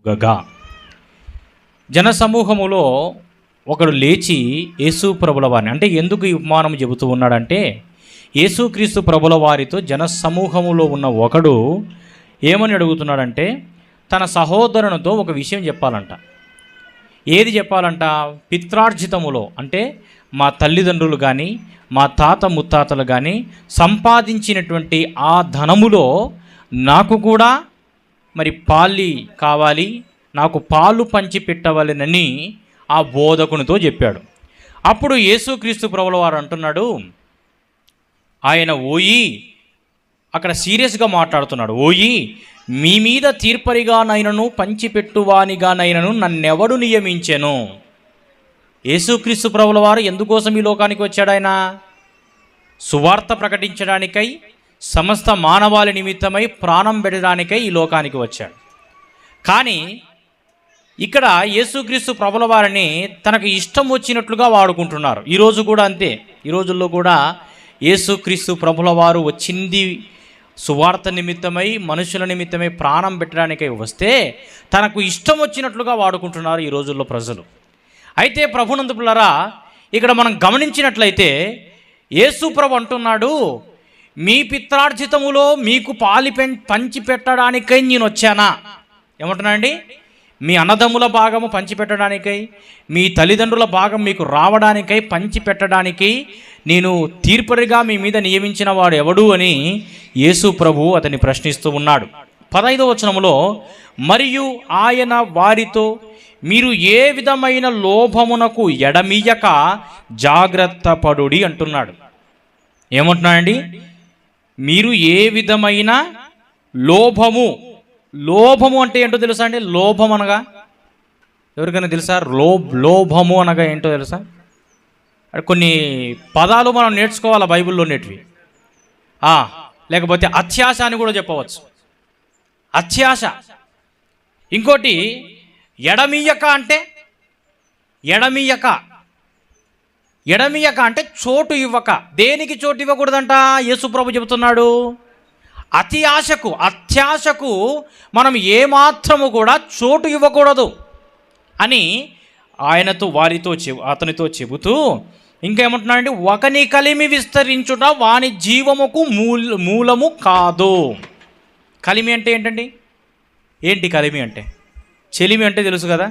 Gaga జనసమూహములో ఒకడు లేచి యేసు ప్రభుల వారిని, అంటే ఎందుకు ఈ ఉపమానం చెబుతూ ఉన్నాడంటే, యేసుక్రీస్తు ప్రభుల వారితో జనసమూహములో ఉన్న ఒకడు ఏమని అడుగుతున్నాడంటే, తన సహోదరునితో ఒక విషయం చెప్పాలంట. ఏది చెప్పాలంట? పిత్రార్జితములో, అంటే మా తల్లిదండ్రులు కానీ మా తాత ముత్తాతలు కానీ సంపాదించినటువంటి ఆ ధనములో నాకు కూడా మరి పాలి కావాలి, నాకు పాలు పంచి పెట్టవలెనని ఆ బోధకునితో చెప్పాడు. అప్పుడు యేసుక్రీస్తు ప్రభుల వారు అంటున్నాడు, ఆయన ఓయి, అక్కడ సీరియస్గా మాట్లాడుతున్నాడు, ఓయి మీ మీద తీర్పరిగానైనను పంచిపెట్టువానిగానైనను నన్నెవడు నియమించెను? యేసుక్రీస్తు ప్రభుల వారు ఎందుకోసం ఈ లోకానికి వచ్చాడు? ఆయన సువార్త ప్రకటించడానికై, సమస్త మానవాళి నిమిత్తమై ప్రాణం పెట్టడానికై ఈ లోకానికి వచ్చాడు. కానీ ఇక్కడ యేసుక్రీస్తు ప్రభుల వారిని తనకు ఇష్టం వచ్చినట్లుగా వాడుకుంటున్నారు. ఈరోజు కూడా అంతే. ఈ రోజుల్లో కూడా యేసుక్రీస్తు ప్రభుల వారు వచ్చింది సువార్త నిమిత్తమై, మనుషుల నిమిత్తమై ప్రాణం పెట్టడానికై వస్తే తనకు ఇష్టం వచ్చినట్లుగా వాడుకుంటున్నారు ఈ రోజుల్లో ప్రజలు. అయితే ప్రభునందు పిల్లరా, ఇక్కడ మనం గమనించినట్లయితే యేసు ప్రభు అంటున్నాడు, మీ పిత్రార్జితములో మీకు పంచి పెట్టడానికై నేను వచ్చానా? ఏమంటున్నానండి? మీ అన్నదమ్ముల భాగము పంచిపెట్టడానికై, మీ తల్లిదండ్రుల భాగం మీకు రావడానికై, పంచి పెట్టడానికి నేను తీర్పరిగా మీ మీద నియమించిన వాడు ఎవడు అని యేసు ప్రభు అతన్ని ప్రశ్నిస్తూ ఉన్నాడు. 15వ వచనములో, మరియు ఆయన వారితో, మీరు ఏ విధమైన లోభమునకు ఎడమియ్యక జాగ్రత్త పడుడి అంటున్నాడు. ఏమంటున్నాడండి? మీరు ఏ విధమైన లోభము అంటే ఏంటో తెలుసా అండి? లోభం అనగా ఎవరికైనా తెలుసా? లోభము అనగా ఏంటో తెలుసా? కొన్ని పదాలు మనం నేర్చుకోవాలి బైబిల్లో ఉండేటివి. లేకపోతే అత్యాశ అని కూడా చెప్పవచ్చు. అత్యాశ. ఇంకోటి ఎడమియ్యక అంటే, ఎడమియ్యక అంటే చోటు ఇవ్వక. దేనికి చోటు ఇవ్వకూడదంట యేసు ప్రభు చెబుతున్నాడు? అత్యాశకు మనం ఏమాత్రము కూడా చోటు ఇవ్వకూడదు అని అతనితో చెబుతూ ఇంకేమంటున్నాడంటే, ఒకని కలిమి విస్తరించుట వాని జీవముకు మూలము కాదు. కలిమి అంటే ఏంటండి? ఏంటి కలిమి అంటే? చెలిమి అంటే తెలుసు కదా.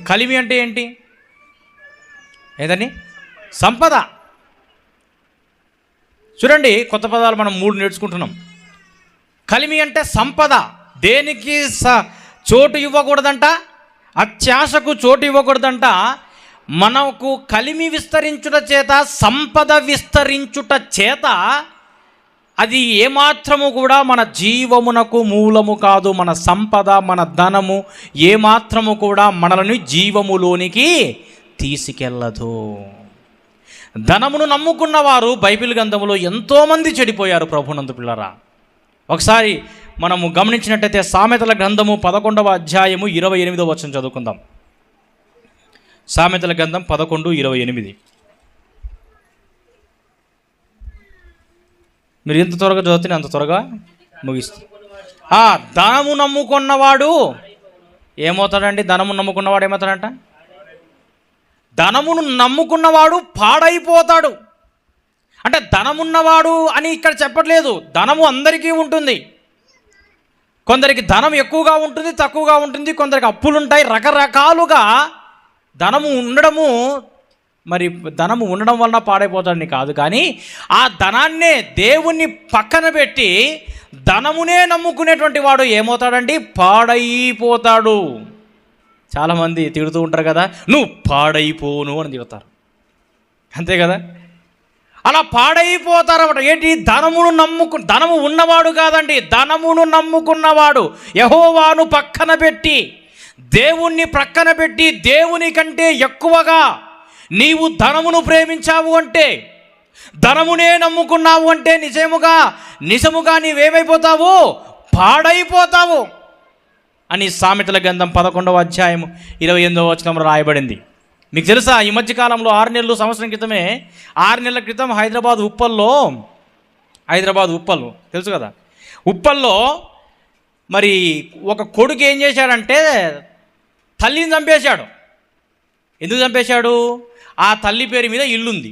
కలిమి అంటే ఏంటి? ఏదని? సంపద. చూడండి, కొత్త పదాలు మనం 3 నేర్చుకుంటున్నాం. కలిమి అంటే సంపద. దేనికి చోటు ఇవ్వకూడదంట? అత్యాశకు చోటు ఇవ్వకూడదంట. మనకు కలిమి విస్తరించుట చేత, సంపద విస్తరించుట చేత అది ఏమాత్రము కూడా మన జీవమునకు మూలము కాదు. మన సంపద, మన ధనము ఏమాత్రము కూడా మనల్ని జీవములోనికి తీసుకెళ్ళదు. ధనమును నమ్ముకున్నవారు బైబిల్ గ్రంథంలో ఎంతోమంది చెడిపోయారు ప్రభునందు పిల్లరా. ఒకసారి మనము గమనించినట్టయితే సామెతల గ్రంథము 11వ అధ్యాయము 28వ వచనం చదువుకుందాం. సామెతల గ్రంథం 11:28. మీరు ఎంత త్వరగా చదివితే అంత త్వరగా ముగిస్తుంది. ధనము నమ్ముకున్నవాడు ఏమవుతాడండి? ధనము నమ్ముకున్నవాడు ఏమవుతాడంట? ధనమును నమ్ముకున్నవాడు పాడైపోతాడు. అంటే ధనమున్నవాడు అని ఇక్కడ చెప్పట్లేదు. ధనము అందరికీ ఉంటుంది. కొందరికి ధనం ఎక్కువగా ఉంటుంది, తక్కువగా ఉంటుంది. కొందరికి అప్పులుంటాయి. రకరకాలుగా ధనము ఉండడం వలన పాడైపోతాడని కాదు, కానీ ఆ ధనాన్నే దేవుణ్ణి పక్కన పెట్టి ధనమునే నమ్ముకునేటువంటి వాడు ఏమవుతాడండి? పాడైపోతాడు. చాలామంది తిడుతూ ఉంటారు కదా, నువ్వు పాడైపోను అని తిడతారు. అంతే కదా? అలా పాడైపోతారన్నమాట. ఏంటి? ధనము ఉన్నవాడు కాదండి, ధనమును నమ్ముకున్నవాడు. యెహోవాను పక్కన పెట్టి, దేవుణ్ణి ప్రక్కన పెట్టి, దేవుని కంటే ఎక్కువగా నీవు ధనమును ప్రేమించావు అంటే, ధనమునే నమ్ముకున్నావు అంటే నిజముగా నీవేమైపోతావు? పాడైపోతావు అని సామెతల గ్రంథం 11వ అధ్యాయం 28వ వచనంలో రాయబడింది. మీకు తెలుసా, ఈ మధ్యకాలంలో 6 నెలలు, సంవత్సరం క్రితమే, 6 నెలల క్రితం హైదరాబాద్ ఉప్పల్ తెలుసు కదా, ఉప్పల్లో మరి ఒక కొడుకు ఏం చేశాడంటే తల్లిని చంపేశాడు. ఎందుకు చంపేశాడు? ఆ తల్లి పేరు మీద ఇల్లుంది,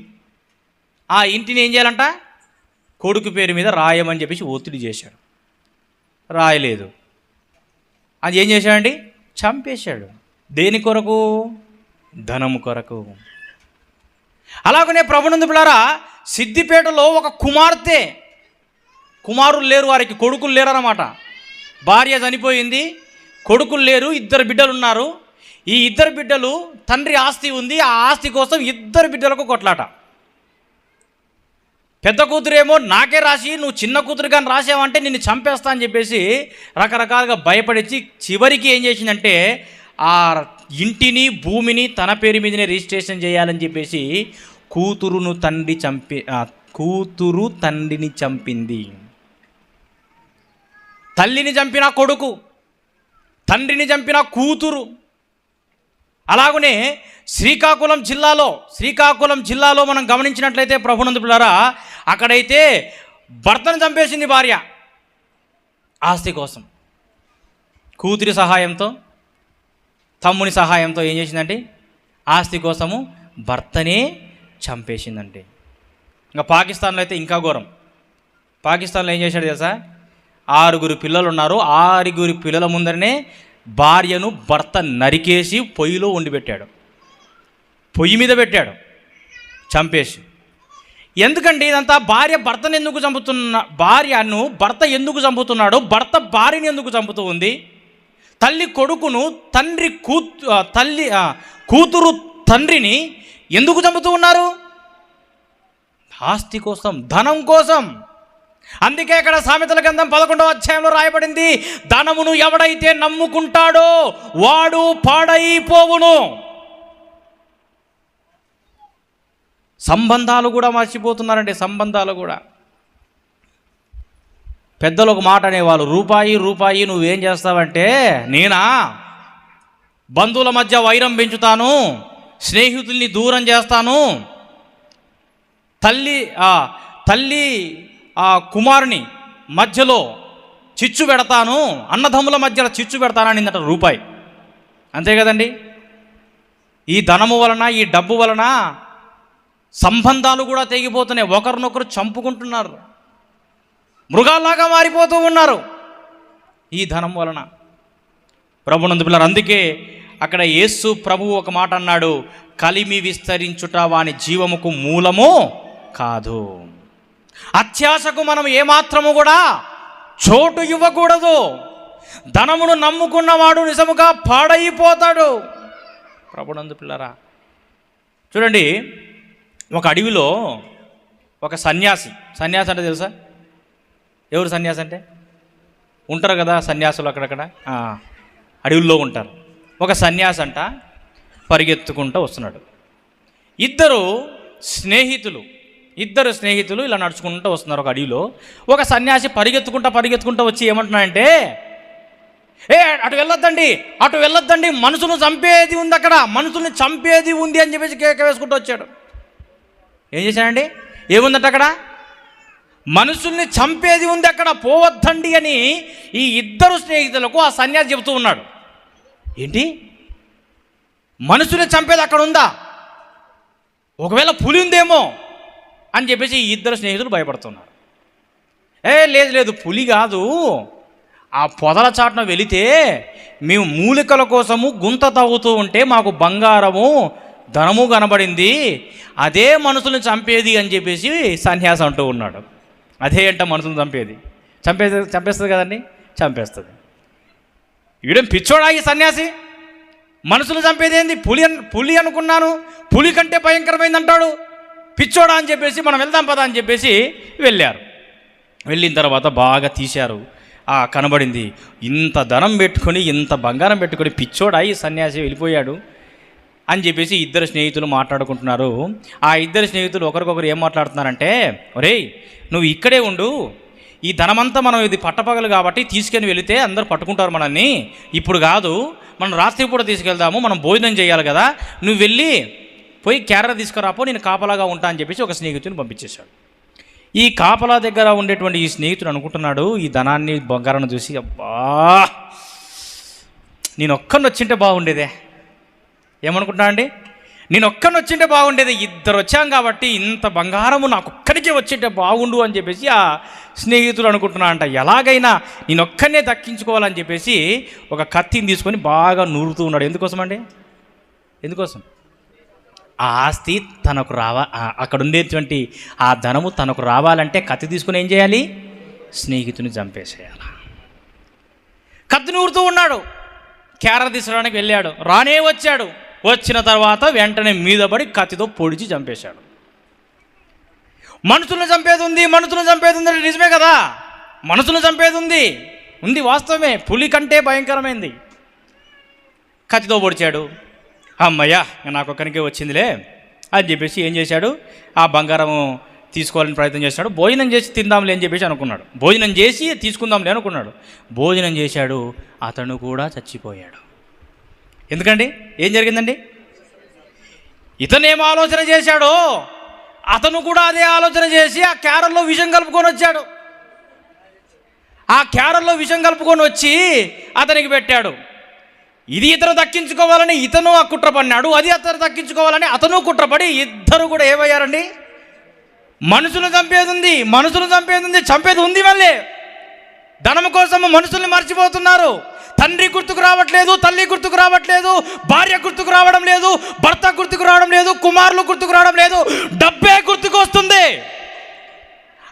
ఆ ఇంటిని ఏం చేయాలంట, కొడుకు పేరు మీద రాయమని చెప్పేసి ఒత్తిడి చేశాడు. రాయలేదు. అది ఏం చేశాడండి? చంపేశాడు. దేని కొరకు? ధనము కొరకు. అలాగనే ప్రభునందు పిల్లారా, సిద్దిపేటలో ఒక కుమార్తె, కుమారులు లేరు, వారికి కొడుకులు లేరు అన్నమాట. భార్య చనిపోయింది, కొడుకులు లేరు, 2 బిడ్డలు ఉన్నారు. ఈ 2 బిడ్డలు, తండ్రి ఆస్తి ఉంది, ఆ ఆస్తి కోసం 2 బిడ్డలకు కొట్లాట. పెద్ద కూతురేమో నాకే రాసి, నువ్వు చిన్న కూతురు కానీ రాసావంటే నిన్ను చంపేస్తా అని చెప్పేసి రకరకాలుగా భయపడించి చివరికి ఏం చేసిందంటే ఆ ఇంటిని భూమిని తన పేరు మీదనే రిజిస్ట్రేషన్ చేయాలని చెప్పేసి కూతురు తండ్రిని చంపింది. తల్లిని చంపిన కొడుకు, తండ్రిని చంపిన కూతురు. అలాగనే శ్రీకాకుళం జిల్లాలో మనం గమనించినట్లయితే ప్రభునందు పిల్లారా, అక్కడైతే భర్తను చంపేసింది భార్య ఆస్తి కోసం. కూతురి సహాయంతో, తమ్ముని సహాయంతో ఏం చేసిందంటే ఆస్తి కోసము భర్తనే చంపేసిందంటే. ఇంకా పాకిస్తాన్లో అయితే ఇంకా ఘోరం. పాకిస్తాన్లో ఏం చేశాడు తెలుసా? 6 పిల్లలు ఉన్నారు, 6 పిల్లల ముందరనే భార్యను భర్త నరికేసి పొయ్యిలో వండి పెట్టాడు, పొయ్యి మీద పెట్టాడు చంపేసి. ఎందుకంటే ఇదంతా భార్యను భర్త ఎందుకు చంపుతున్నాడు, భర్త భార్యని ఎందుకు చంపుతూ ఉంది, తల్లి కొడుకును, కూతురు తండ్రిని ఎందుకు చంపుతూ ఉన్నారు? ఆస్తి కోసం, ధనం కోసం. అందుకే ఇక్కడ సామెతల గ్రంథం 11వ అధ్యాయంలో రాయబడింది, ధనమును ఎవడైతే నమ్ముకుంటాడో వాడు పాడైపోవును. సంబంధాలు కూడా మర్చిపోతున్నారండి. సంబంధాలు కూడా పెద్దలు ఒక మాట అనేవాళ్ళు, రూపాయి నువ్వేం చేస్తావంటే, నేనా బంధువుల మధ్య వైరం పెంచుతాను, స్నేహితుల్ని దూరం చేస్తాను, తల్లి కుమారుని మధ్యలో చిచ్చు పెడతాను, అన్నదమ్ముల మధ్యలో చిచ్చు పెడతానని అన్నట రూపాయి. అంతే కదండి. ఈ ధనము వలన, ఈ డబ్బు వలన సంబంధాలు కూడా తెగిపోతున్నాయి, ఒకరినొకరు చంపుకుంటున్నారు, మృగాల్లాగా మారిపోతూ ఉన్నారు ఈ ధనం వలన. ప్రభునందు పిల్లలు, అందుకే అక్కడ యేసు ప్రభువు ఒక మాట అన్నాడు, కలిమి విస్తరించుట వాని జీవముకు మూలము కాదు. అత్యాశకు మనం ఏమాత్రము కూడా చోటు ఇవ్వకూడదు. ధనమును నమ్ముకున్నవాడు నిజముగా పాడైపోతాడు. ప్రభునందు పిల్లరా, చూడండి, ఒక అడవిలో ఒక సన్యాసి అంటే తెలుసా? ఎవరు సన్యాసి అంటే? ఉంటారు కదా సన్యాసులు అక్కడక్కడ అడవుల్లో ఉంటారు. ఒక సన్యాసి అంట పరిగెత్తుకుంటూ వస్తున్నాడు. ఇద్దరు స్నేహితులు ఇలా నడుచుకుంటూ వస్తున్నారు ఒక అడవిలో. ఒక సన్యాసి పరిగెత్తుకుంటూ వచ్చి ఏమంటున్నాడంటే, అటు వెళ్ళొద్దండి, మనుషులను చంపేది ఉంది, అక్కడ మనుషుల్ని చంపేది ఉంది అని చెప్పేసి కేక వేసుకుంటూ వచ్చాడు. ఏం చేశాడండి? ఏముందట అక్కడ? మనుషుల్ని చంపేది ఉంది, అక్కడ పోవద్దండి అని ఈ ఇద్దరు స్నేహితులకు ఆ సన్యాసి చెబుతూ ఉన్నాడు. ఏంటి, మనుషుల్ని చంపేది అక్కడ ఉందా? ఒకవేళ పులి ఉందేమో అని చెప్పేసి ఈ ఇద్దరు స్నేహితులు భయపడుతున్నారు. లేదు, పులి కాదు, ఆ పొదల చాటున వెళితే మేము మూలికల కోసము గుంత తవ్వుతూ ఉంటే మాకు బంగారము ధనము కనబడింది, అదే మనుషుల్ని చంపేది అని చెప్పేసి సన్యాసి అంటూ ఉన్నాడు. అదే అంట మనుషులను చంపేస్తుంది కదండి, చంపేస్తుంది. వీడేం పిచ్చోడా ఈ సన్యాసి? మనుషులు చంపేది ఏంది? పులి అనుకున్నాను, పులి కంటే భయంకరమైంది అంటాడు, పిచ్చోడా అని చెప్పేసి మనం వెళ్దాం పదా అని చెప్పేసి వెళ్ళారు. వెళ్ళిన తర్వాత బాగా తీశారు, కనబడింది. ఇంత ధనం పెట్టుకొని, ఇంత బంగారం పెట్టుకొని పిచ్చోడా ఈ సన్యాసి వెళ్ళిపోయాడు అని చెప్పేసి ఇద్దరు స్నేహితులు మాట్లాడుకుంటున్నారు. ఆ ఇద్దరు స్నేహితులు ఒకరికొకరు ఏం మాట్లాడుతున్నారంటే, ఒరేయ్ నువ్వు ఇక్కడే ఉండు, ఈ ధనమంతా మనం ఇది పట్టపగలు కాబట్టి తీసుకొని వెళితే అందరూ పట్టుకుంటారు మనల్ని, ఇప్పుడు కాదు, మనం రాత్రి పూట తీసుకెళ్దాము, మనం భోజనం చేయాలి కదా, నువ్వు వెళ్ళి పోయి క్యారెట్ తీసుకురాపో, నేను కాపలాగా ఉంటా అని చెప్పేసి ఒక స్నేహితుని పంపించేశాడు. ఈ కాపలా దగ్గర ఉండేటువంటి ఈ స్నేహితుడు అనుకుంటున్నాడు, ఈ ధనాన్ని బంగారాన్ని చూసి, అబ్బా నేను ఒక్కడిని వచ్చింటే బాగుండేదే. ఏమనుకుంటున్నా అండి? నేను ఒక్కడిని వచ్చింటే బాగుండేది, ఇద్దరు వచ్చాం కాబట్టి ఇంత బంగారము నాకు ఒక్కడికే వచ్చింటే బాగుండు అని చెప్పేసి ఆ స్నేహితుడు అనుకుంటున్నా అంట. ఎలాగైనా నేను ఒక్కనే దక్కించుకోవాలని చెప్పేసి ఒక కత్తిని తీసుకొని బాగా నూరుతూ ఉన్నాడు. ఎందుకోసం అండి? ఎందుకోసం? ఆ ఆస్తి తనకు అక్కడ ఉండేటువంటి ఆ ధనము తనకు రావాలంటే కత్తి తీసుకుని ఏం చేయాలి? స్నేహితుని చంపేసేయాలి. కత్తి నూరుతూ ఉన్నాడు. క్యారెట్ తీసుకురావడానికి వెళ్ళాడు, రానే వచ్చాడు. వచ్చిన తర్వాత వెంటనే మీద పడి కత్తితో పొడిచి చంపేశాడు. మనుషులను చంపేది ఉంది, మనుషులను చంపేది ఉంది, నిజమే కదా, మనుషులను చంపేది ఉంది వాస్తవమే. పులి కంటే భయంకరమైంది. కత్తితో పొడిచాడు. అమ్మయ్యా నాకు ఒక్కరికే వచ్చిందిలే అని చెప్పేసి ఏం చేశాడు? ఆ బంగారము తీసుకోవాలని ప్రయత్నం చేశాడు. భోజనం చేసి తిందాంలే అని చెప్పేసి అనుకున్నాడు. భోజనం చేసి తీసుకుందాంలే అనుకున్నాడు. భోజనం చేశాడు, అతను కూడా చచ్చిపోయాడు. ఎందుకండి? ఏం జరిగిందండి? ఇతనేం ఆలోచన చేశాడో అతను కూడా అదే ఆలోచన చేసి ఆ క్యారల్లో విషం కలుపుకొని వచ్చాడు. ఆ క్యారల్లో విషం కలుపుకొని వచ్చి అతనికి పెట్టాడు. ఇది ఇతను దక్కించుకోవాలని ఇతను ఆ కుట్రపడినాడు, అది అతను దక్కించుకోవాలని అతను కుట్రపడి ఇద్దరు కూడా ఏమయ్యారండి? మనుషులు చంపేది ఉంది, మనుషులు చంపేది ఉంది, చంపేది ఉంది. మళ్ళీ ధనం కోసం మనుషుల్ని మర్చిపోతున్నారు. తండ్రి గుర్తుకు రావట్లేదు, తల్లి గుర్తుకు రావట్లేదు, భార్య గుర్తుకు రావడం లేదు, భర్త గుర్తుకు రావడం లేదు, కుమారులు గుర్తుకు రావడం లేదు, డబ్బే గుర్తుకు వస్తుంది.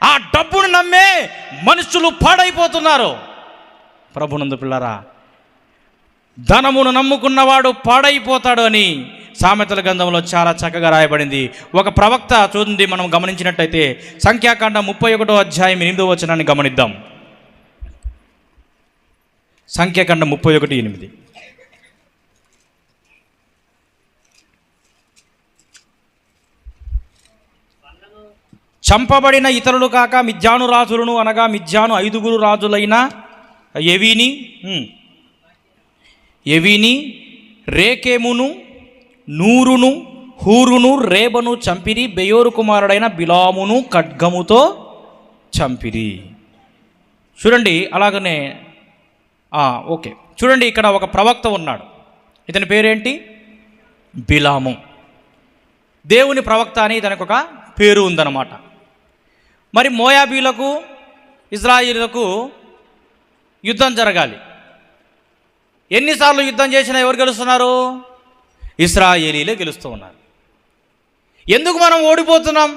ఆ డబ్బును నమ్మే మనుషులు పాడైపోతున్నారు. ప్రభునందు పిల్లరా, ధనమును నమ్ముకున్నవాడు పాడైపోతాడు అని సామెతల గ్రంథంలో చాలా చక్కగా రాయబడింది. ఒక ప్రవక్త చూడండి, మనం గమనించినట్టయితే సంఖ్యాకాండం 31వ అధ్యాయం 8వ వచనాన్ని గమనిద్దాం. సంఖ్యాకాండం 31:8. చంపబడిన ఇతరులు కాక మిద్యాను రాజులను, అనగా మిద్యాను 5 రాజులైన ఎవిని, రేకెమును, నూరును, హూరును, రేబను చంపిరి. బెయోరు కుమారుడైన బిలామును ఖడ్గముతో చంపిరి. చూడండి, అలాగనే ఓకే, చూడండి, ఇక్కడ ఒక ప్రవక్త ఉన్నాడు. ఇతని పేరేంటి? బిలాము. దేవుని ప్రవక్త అని ఇతనికి ఒక పేరు ఉందన్నమాట. మరి మోయాబీలకు ఇజ్రాయిలీలకు యుద్ధం జరగాలి. ఎన్నిసార్లు యుద్ధం చేసినా ఎవరు గెలుస్తున్నారు? ఇశ్రాయేలీలే గెలుస్తూ ఉన్నారు. ఎందుకు మనం ఓడిపోతున్నాం?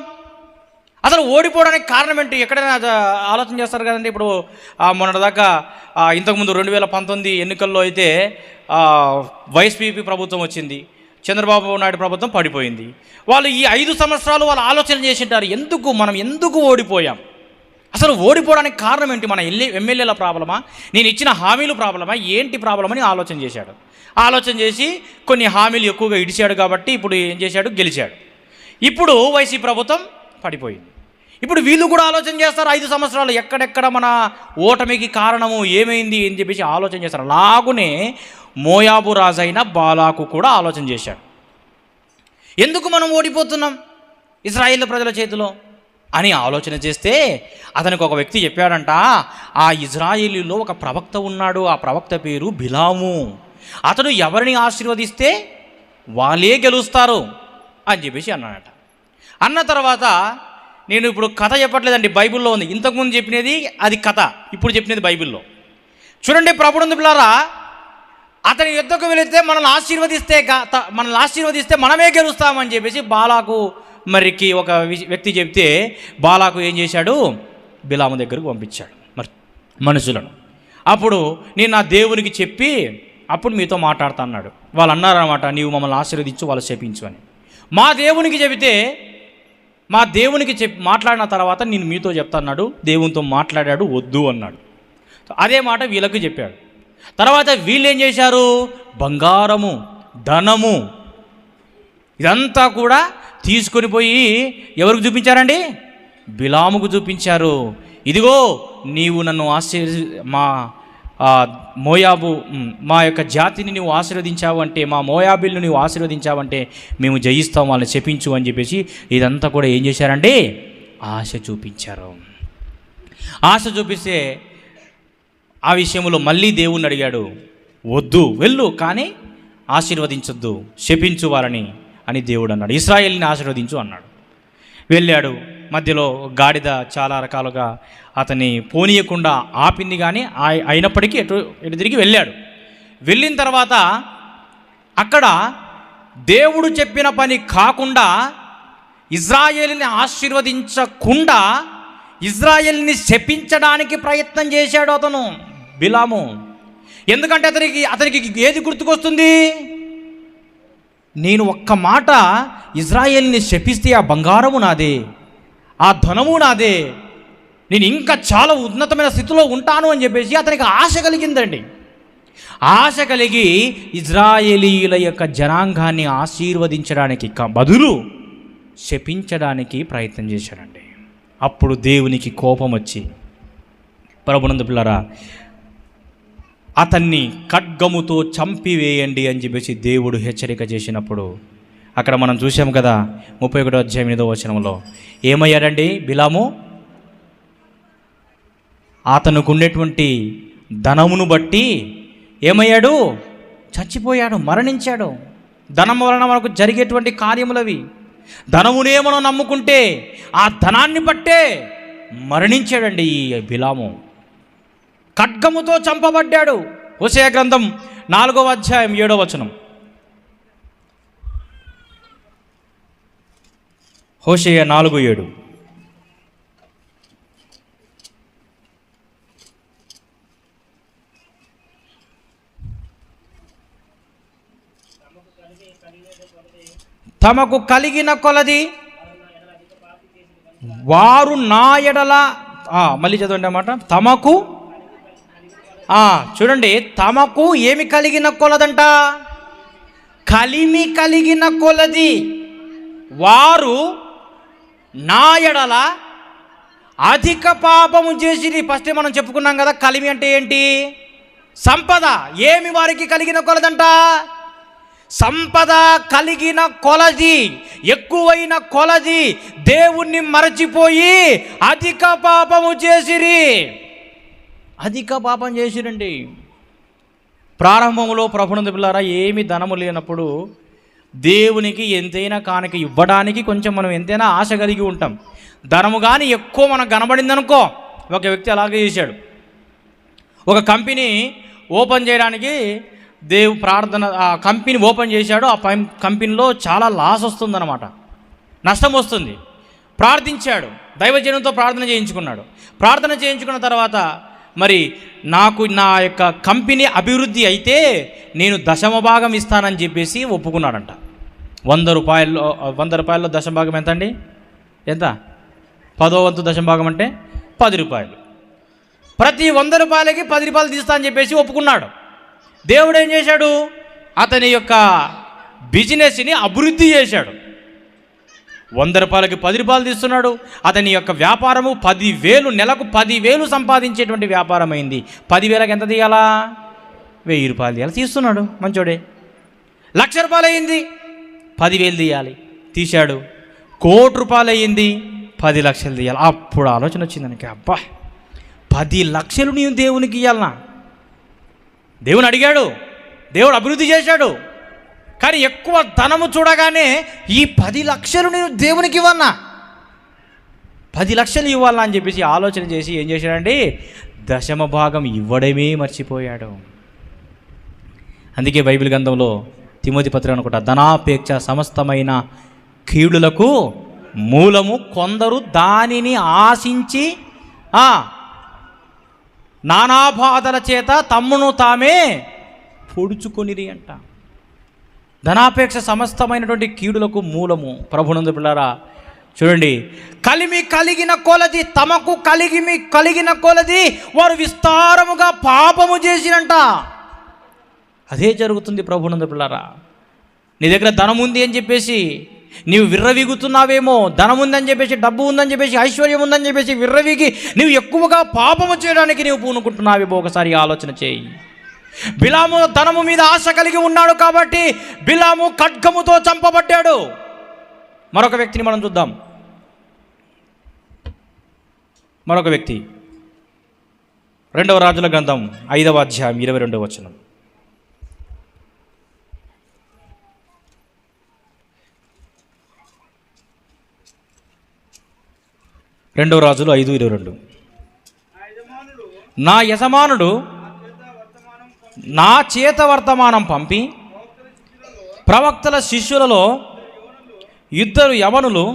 అసలు ఓడిపోవడానికి కారణం ఏంటి? ఎక్కడైనా ఆలోచన చేస్తారు కదండి. ఇప్పుడు మొన్నటిదాకా ఇంతకుముందు 2019 ఎన్నికల్లో అయితే వైఎస్పీపీ ప్రభుత్వం వచ్చింది, చంద్రబాబు నాయుడు ప్రభుత్వం పడిపోయింది. వాళ్ళు ఈ 5 సంవత్సరాలు వాళ్ళు ఆలోచన చేసి ఉంటారు, మనం ఎందుకు ఓడిపోయాం, అసలు ఓడిపోవడానికి కారణం ఏంటి? మన ఎమ్మెల్యేల ప్రాబ్లమా, నేను ఇచ్చిన హామీలు ప్రాబ్లమా, ఏంటి ప్రాబ్లం అని ఆలోచన చేశాడు. ఆలోచన చేసి కొన్ని హామీలు ఎక్కువగా ఇడిచాడు కాబట్టి ఇప్పుడు ఏం చేశాడు? గెలిచాడు. ఇప్పుడు వైసీపీ ప్రభుత్వం పడిపోయింది. ఇప్పుడు వీళ్ళు కూడా ఆలోచన చేస్తారు, 5 సంవత్సరాలు ఎక్కడెక్కడ మన ఓటమికి కారణము ఏమైంది అని చెప్పేసి ఆలోచన చేస్తారు. అలాగునే మోయాబు రాజైన బాలాకు కూడా ఆలోచన చేశాడు, ఎందుకు మనం ఓడిపోతున్నాం ఇశ్రాయేలు ప్రజల చేతిలో అని ఆలోచన చేస్తే అతనికి ఒక వ్యక్తి చెప్పాడంట, ఆ ఇజ్రాయేలీలో ఒక ప్రవక్త ఉన్నాడు, ఆ ప్రవక్త పేరు బిలాము. అతడు ఎవరిని ఆశీర్వదిస్తే వాళ్ళే గెలుస్తారు అని చెప్పేసి అన్నాడట. అన్న తర్వాత, నేను ఇప్పుడు కథ చెప్పట్లేదండి, బైబిల్లో ఉంది. ఇంతకుముందు చెప్పినది అది కథ, ఇప్పుడు చెప్పినది బైబిల్లో. చూడండి ప్రభునందు పిల్లారా, అతని యుద్ధకు వెళితే మనల్ని ఆశీర్వదిస్తే మనమే గెలుస్తామని చెప్పేసి బాలాకు మరికి ఒక వ్యక్తి చెప్తే బాలాకు ఏం చేశాడు? బిలాము దగ్గరకు పంపించాడు మరి మనుషులను. అప్పుడు నేను నా దేవునికి చెప్పి అప్పుడు మీతో మాట్లాడుతా అన్నాడు. వాళ్ళు అన్నారన్నమాట, నీవు మమ్మల్ని ఆశీర్వదించు, వాళ్ళు శపించు అని. మా దేవునికి చెబితే మాట్లాడిన తర్వాత నేను మీతో చెప్తా అన్నాడు. దేవునితో మాట్లాడాడు, వద్దు అన్నాడు. అదే మాట వీళ్ళకి చెప్పాడు. తర్వాత వీళ్ళు ఏం చేశారు? బంగారము, ధనము ఇదంతా కూడా తీసుకొని పోయి ఎవరికి చూపించారండి? బిలాముకు చూపించారు. ఇదిగో నీవు నన్ను మోయాబు మా యొక్క జాతిని నువ్వు ఆశీర్వదించావంటే, మా మోయాబీలను నువ్వు ఆశీర్వదించావంటే మేము జయిస్తాం, వాళ్ళని శపించు అని చెప్పేసి ఇదంతా కూడా ఏం చేశారంటే ఆశ చూపించారు. ఆశ చూపిస్తే ఆ విషయంలో మళ్ళీ దేవుణ్ణి అడిగాడు, వద్దు వెళ్ళు, కానీ ఆశీర్వదించొద్దు, శపించు వారని అని దేవుడు అన్నాడు. ఇశ్రాయేలుని ఆశీర్వదించు అన్నాడు. వెళ్ళాడు. మధ్యలో గాడిద చాలా రకాలుగా అతన్ని పోనీయకుండా ఆపింది, కానీ అయినప్పటికీ ఎటు తిరిగి వెళ్ళాడు. వెళ్ళిన తర్వాత అక్కడ దేవుడు చెప్పిన పని కాకుండా, ఇజ్రాయేలుని ఆశీర్వదించకుండా ఇజ్రాయేలుని శపించడానికి ప్రయత్నం చేశాడు అతను, బిలాము. ఎందుకంటే అతనికి ఏది గుర్తుకొస్తుంది? నేను ఒక్క మాట ఇజ్రాయేలుని శపిస్తే ఆ బంగారము నాదే, ఆ ధనము నాదే, నేను ఇంకా చాలా ఉన్నతమైన స్థితిలో ఉంటాను అని చెప్పేసి అతనికి ఆశ కలిగిందండి. ఆశ కలిగి ఇజ్రాయేలీయుల యొక్క జనాంగాన్ని ఆశీర్వదించడానికి బదులు శపించడానికి ప్రయత్నం చేశాడండి. అప్పుడు దేవునికి కోపం వచ్చి, ప్రభునందు పిల్లరా, అతన్ని ఖడ్గముతో చంపివేయండి అని చెప్పేసి దేవుడు హెచ్చరిక చేసినప్పుడు అక్కడ మనం చూసాం కదా, 31వ అధ్యాయం 8వ వచనంలో ఏమయ్యాడండి బిలాము? అతనికి ఉన్నటువంటి ధనమును బట్టి ఏమయ్యాడు? చచ్చిపోయాడు, మరణించాడు. ధనం వలన మనకు జరిగేటువంటి కార్యములవి. ధనమునే మనం నమ్ముకుంటే ఆ ధనాన్ని బట్టే మరణించాడండి ఈ బిలాము. ఖడ్గముతో చంపబడ్డాడు. హోషేయ గ్రంథం 4వ అధ్యాయం 7వ వచనం. హోషేయ 4:7. తమకు కలిగిన కొలది వారు నా ఎడల, మళ్ళీ చదవండి అన్నమాట. తమకు చూడండి, తమకు ఏమి కలిగిన కొలదంట? కలిమి కలిగిన కొలది వారు నా ఎడల అధిక పాపము చేసిరి. ఫస్ట్ మనం చెప్పుకున్నాం కదా, కలిమి అంటే ఏంటి? సంపద. ఏమి వారికి కలిగిన కొలదంట? సంపద కలిగిన కొలది, ఎక్కువైన కొలది దేవుణ్ణి మరచిపోయి అధిక పాపము చేసిరి. అధిక పాపం చేసిరండి. ప్రారంభంలో ప్రభునందు పిల్లారా, ఏమి ధనము లేనప్పుడు దేవునికి ఎంతైనా కానుక ఇవ్వడానికి కొంచెం మనం ఎంతైనా ఆశ కలిగి ఉంటాం. ధనము కానీ ఎక్కువ మనకు కనబడింది అనుకో. ఒక వ్యక్తి అలాగే చేశాడు. ఒక కంపెనీ ఓపెన్ చేయడానికి ఆ కంపెనీ ఓపెన్ చేశాడు. ఆ కంపెనీలో చాలా లాస్ వస్తుందన్నమాట, నష్టం వస్తుంది. ప్రార్థించాడు, దైవజనంతో ప్రార్థన చేయించుకున్నాడు. ప్రార్థన చేయించుకున్న తర్వాత, మరి నాకు నా యొక్క కంపెనీ అభివృద్ధి అయితే నేను దశమ భాగం ఇస్తానని చెప్పేసి ఒప్పుకున్నాడంట. 100 రూపాయల్లో దశమ భాగం ఎంత అండి? ఎంత? 10వ వంతు దశమ భాగం అంటే 10 రూపాయలు. ప్రతి 100 రూపాయలకి 10 రూపాయలు తీస్తా అని చెప్పేసి ఒప్పుకున్నాడు. దేవుడు ఏం చేశాడు? అతని యొక్క బిజినెస్ని అభివృద్ధి చేశాడు. 100 రూపాయలకి 10 రూపాయలు తీస్తున్నాడు. అతని యొక్క వ్యాపారము 10,000, నెలకు 10,000 సంపాదించేటువంటి వ్యాపారం అయింది. 10,000కి ఎంత తీయాలా? 1000 రూపాయలు తీయాలి. తీస్తున్నాడు, మంచోడే. 1,00,000 రూపాయలు అయింది, 10,000 తీయాలి. తీశాడు. 1,00,00,000 రూపాయలు అయ్యింది, 10 లక్షలు తీయాలి. అప్పుడు ఆలోచన వచ్చింది ನನಗೆ, అబ్బా 10 లక్షలు నేను దేవునికి ఇవ్వాలనా? దేవుని అడిగాడు, దేవుడు అభివృద్ధి చేశాడు. కానీ ఎక్కువ ధనము చూడగానే ఈ 10 లక్షలు నేను దేవునికి ఇవ్వన్నా, 10 లక్షలు ఇవ్వాలా అని చెప్పేసి ఆలోచన చేసి ఏం చేశాడండి? దశమ భాగం ఇవ్వడమే మర్చిపోయాడు. అందుకే బైబిల్ గ్రంథంలో తిమోతి పత్రిక అనుకుంటా, ధనాపేక్ష సమస్తమైన కీడులకు మూలము, కొందరు దానిని ఆశించి నానా బాధల చేత తమ్మును తామే పొడుచుకొనిరి అంట. ధనాపేక్ష సమస్తమైనటువంటి కీడులకు మూలము. ప్రభునందు పిల్లారా, చూడండి, కలిమి కలిగిన కొలది, తమకు కలిగిన కొలది వారు విస్తారముగా పాపము చేసినంట. అదే జరుగుతుంది ప్రభునందు పిల్లారా. నీ దగ్గర ధనం ఉంది అని చెప్పేసి నీవు విర్రవీగుతున్నావేమో. ధనం ఉందని చెప్పేసి, డబ్బు ఉందని చెప్పేసి, ఐశ్వర్యం ఉందని చెప్పేసి విర్రవీగి నీవు ఎక్కువగా పాపము చేయడానికి నీవు పూనుకుంటున్నావేమో. ఒకసారి ఆలోచన చేయి. బిలాము ధనము మీద ఆశ కలిగి ఉన్నాడు కాబట్టి బిలాము ఖడ్గముతో చంపబడ్డాడు. మరొక వ్యక్తిని మనం చూద్దాం. మరొక వ్యక్తి 2వ రాజుల గ్రంథం 5వ అధ్యాయం 22వ వచనం. 2వ రాజులు 5:22. నా యజమానుడు నా చేత వర్తమానం పంపి ప్రవక్తల శిష్యులలో 2 యవనులు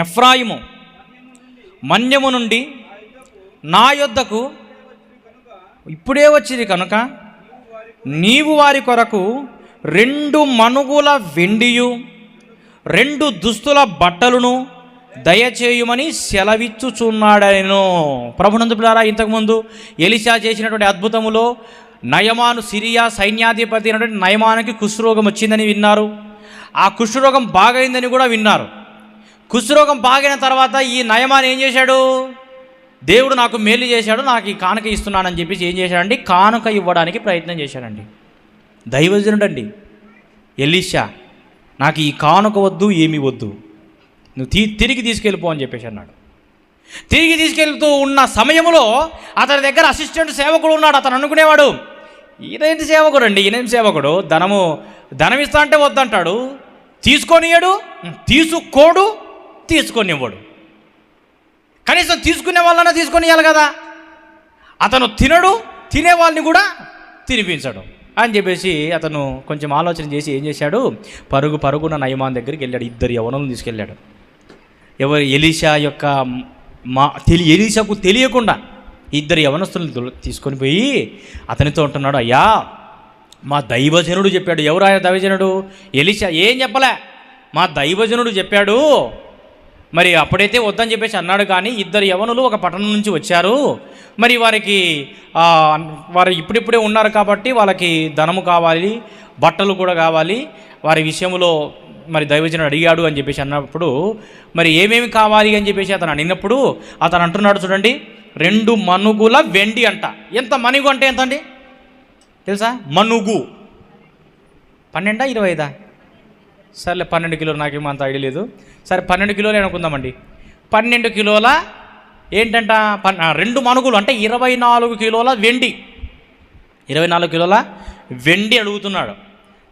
ఎఫ్రాయిము మన్యము నుండి నా యొద్దకు ఇప్పుడే వచ్చింది కనుక నీవు వారి కొరకు 2 మణుగుల వెండియు 2 దుస్తుల బట్టలను దయచేయుమని సెలవిచ్చుచున్నాడను. ప్రభునందు పిల్లారా, ఇంతకుముందు ఎలీషా చేసినటువంటి అద్భుతములో నయమాను సిరియా సైన్యాధిపతి అయినటువంటి నయమానికి కుష్ఠరోగం వచ్చిందని విన్నారు. ఆ కుష్ఠరోగం బాగైందని కూడా విన్నారు. కుష్ఠరోగం బాగైన తర్వాత ఈ నయమాన్ ఏం చేశాడు? దేవుడు నాకు మేలు చేశాడు, నాకు ఈ కానుక ఇస్తున్నానని చెప్పేసి ఏం చేశాడండి? కానుక ఇవ్వడానికి ప్రయత్నం చేశాడండి. దైవజనుడండి ఎలీషా, నాకు ఈ కానుక వద్దు, ఏమి వద్దు, నువ్వు తిరిగి తీసుకెళ్ళిపో అని చెప్పేసి అన్నాడు. తిరిగి తీసుకెళ్తూ ఉన్న సమయంలో అతని దగ్గర అసిస్టెంట్ సేవకుడు ఉన్నాడు. అతను అనుకునేవాడు, ఈయనేంటి సేవకుడు అండి, ఈయనేం సేవకుడు, ధనం ఇస్తా అంటే వద్దంటాడు, తీసుకొనియడు, తీసుకోడు, తీసుకొనివ్వడు. కనీసం తీసుకునే వాళ్ళన్నా తీసుకొనియాలి కదా. అతను తినడు, తినే వాళ్ళని కూడా తినిపించడు అని చెప్పేసి అతను కొంచెం ఆలోచన చేసి ఏం చేశాడు? పరుగున నయమాన్ దగ్గరికి వెళ్ళాడు. 2 యవనులను తీసుకెళ్ళాడు. ఎలీషా యొక్క ఎలీషాకు తెలియకుండా 2 యవనస్తులను తీసుకొని పోయి అతనితో ఉంటున్నాడు, అయ్యా మా దైవజనుడు చెప్పాడు. ఎవరు ఆయన దైవజనుడు? ఎలీషా ఏం చెప్పలే, మా దైవజనుడు చెప్పాడు. మరి అప్పుడైతే వద్దని చెప్పేసి అన్నాడు. కానీ 2 యవనులు ఒక పట్టణం నుంచి వచ్చారు. మరి వారు ఇప్పుడిప్పుడే ఉన్నారు కాబట్టి వాళ్ళకి ధనము కావాలి, బట్టలు కూడా కావాలి. వారి విషయంలో మరి దైవజనుడు అడిగాడు అని చెప్పేసి అన్నప్పుడు మరి ఏమేమి కావాలి అని చెప్పేసి అతను అడిగినప్పుడు అతను అంటున్నాడు, చూడండి, 2 మణుగుల వెండి అంట. ఎంత మణుగు అంటే ఎంత అండి తెలుసా? మణుగు 12 25? సర్లే 12 కిలోలు, నాకేమో అంత ఐడియా లేదు. సరే 12 కిలోలు అనుకుందామండి. 12 కిలోల ఏంటంట? 2 మణుగులు అంటే 24 కిలోల వెండి. 24 కిలోల వెండి అడుగుతున్నాడు.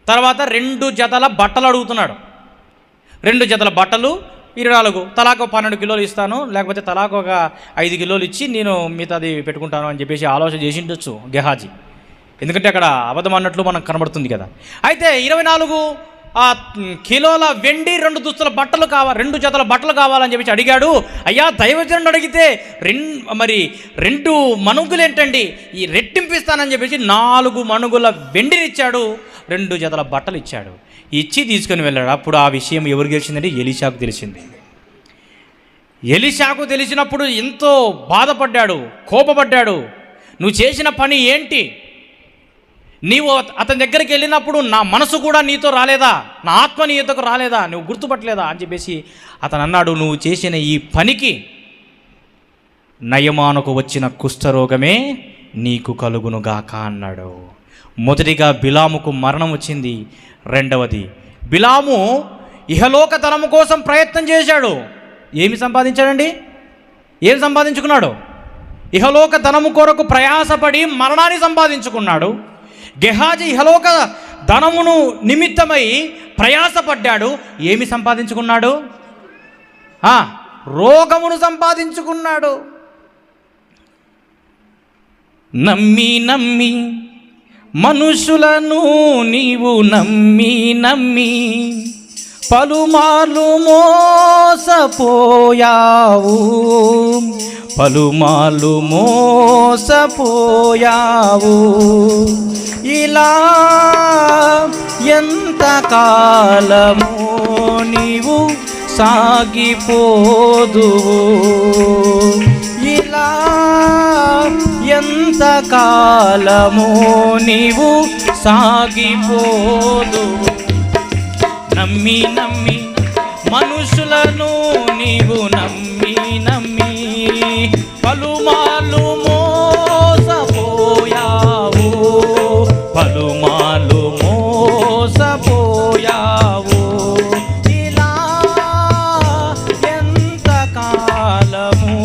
తర్వాత 2 జతల బట్టలు అడుగుతున్నాడు. 2 జతల బట్టలు 24, తలాకు 12 కిలోలు ఇస్తాను, లేకపోతే తలాకు ఒక 5 కిలోలు ఇచ్చి నేను మిగతాది పెట్టుకుంటాను అని చెప్పేసి ఆలోచన చేసి ఉండొచ్చు గెహాజీ. ఎందుకంటే అక్కడ అబద్ధం అన్నట్లు మనకు కనబడుతుంది కదా. అయితే 24 కిలోల వెండి 2 దుస్తుల బట్టలు కావాలి, 2 జతల బట్టలు కావాలని చెప్పేసి అడిగాడు. అయ్యా దైవజనుడు అడిగితే 2 మణుగులు ఏంటండి, ఈ రెట్టింపిస్తానని చెప్పేసి 4 మణుగుల వెండినిచ్చాడు, 2 జతల బట్టలు ఇచ్చాడు. ఇచ్చి తీసుకొని వెళ్ళాడు. అప్పుడు ఆ విషయం ఎవరికి తెలిసిందంటే ఎలీషాకు తెలిసింది. ఎలీషాకు తెలిసినప్పుడు ఎంతో బాధపడ్డాడు, కోపపడ్డాడు. నువ్వు చేసిన పని ఏంటి? నీవు అతని దగ్గరికి వెళ్ళినప్పుడు నా మనసు కూడా నీతో రాలేదా, నా ఆత్మ నీ యొద్దకు రాలేదా, నువ్వు గుర్తుపట్టలేదా అని చెప్పేసి అతను అన్నాడు. నువ్వు చేసిన ఈ పనికి నయమానుకు వచ్చిన కుష్ఠరోగమే నీకు కలుగునుగాక అన్నాడు. మొదటిగా బిలాముకు మరణం వచ్చింది. రెండవది, బిలాము ఇహలోక ధనము కోసం ప్రయత్నం చేశాడు. ఏమి సంపాదించాడండి? ఏం సంపాదించుకున్నాడు? ఇహలోక ధనము కొరకు ప్రయాసపడి మరణాన్ని సంపాదించుకున్నాడు. గెహాజీ ఇహలోక ధనమును నిమిత్తమై ప్రయాసపడ్డాడు. ఏమి సంపాదించుకున్నాడు? రోగమును సంపాదించుకున్నాడు. నమ్మి మనుషులను నీవు నమ్మి పలుమార్లు మోసపోయావు. ఇలా ఎంత కాలము నీవు సాగిపోదువు, ఇలా ఎంత కాలము నీవు సాగిపోదువు. నమ్మి మనుషులను నీవు నమ్మి పలుమార్లు మోసపోయావు. ఇలా ఎంత కాలము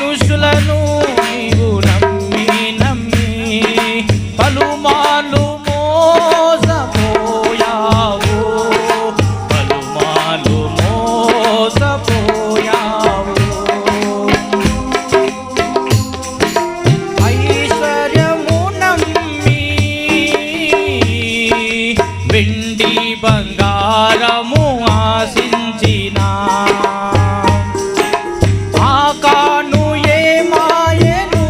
మనుషులను నీవు నమ్మి నమ్మి పలుమార్లు మోసపోయావు, పలుమార్లు మోసపోయావు. ఐశ్వర్యము నమ్మి వెండి బంగారము ఆశించిన ఆకాను ఏమాయెను,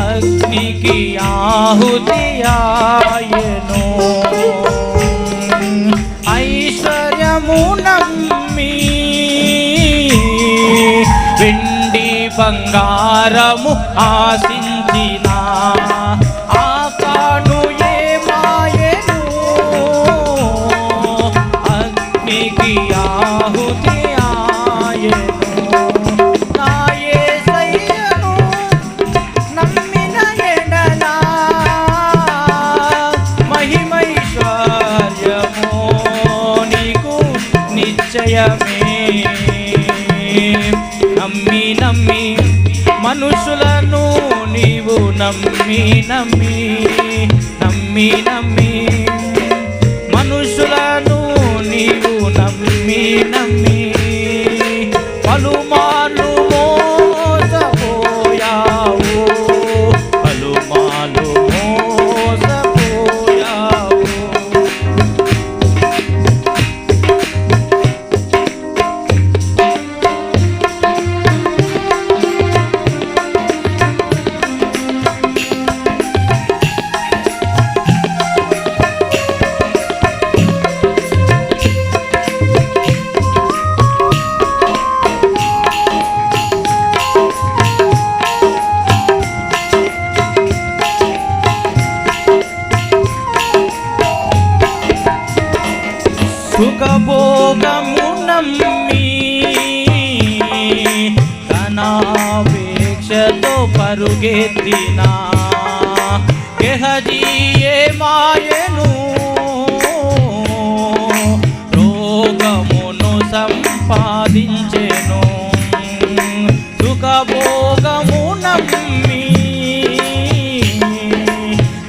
అగ్నికి ఆహుతి ఆయెను. ఐశ్వర్యము నమ్మి వెండి బంగారము ఆశించిన ఆకాను ఏమాయెను, అగ్నికి ఆహుతి ఆయెను. నా యేసయ్యను నమ్మిన ఎడల మహిమైశ్వర్యము నీకు నిశ్చయమే. నమ్మి నమ్మి మనుషులను నీవు నమ్మి నమ్మి నమ్మి నమ్మి మనుషులను నీవు నమ్మి నమ్మి పలుమార్లు మోసపోయావు, పలుమార్లు మోసపోయావు. సుఖభోగము నమ్మి ధనాపేక్షతో పరుగెత్తిన గెహజీ ఏమాయెను, రోగమును సంపాదించెను. సుఖభోగము నమ్మి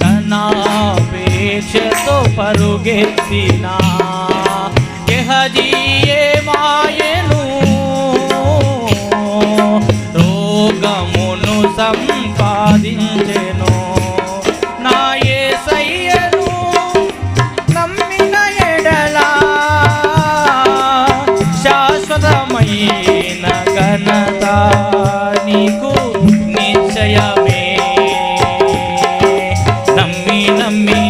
ధనాపేక్షతో పరుగెత్తిన గెహజీ ఏమాయెను, రోగమును సంపాదించెను. నా యేసయ్యను నమ్మిన ఎడల శాశ్వతమైన ఘనత నీకు నిశ్చయమే. నమ్మి నమ్మి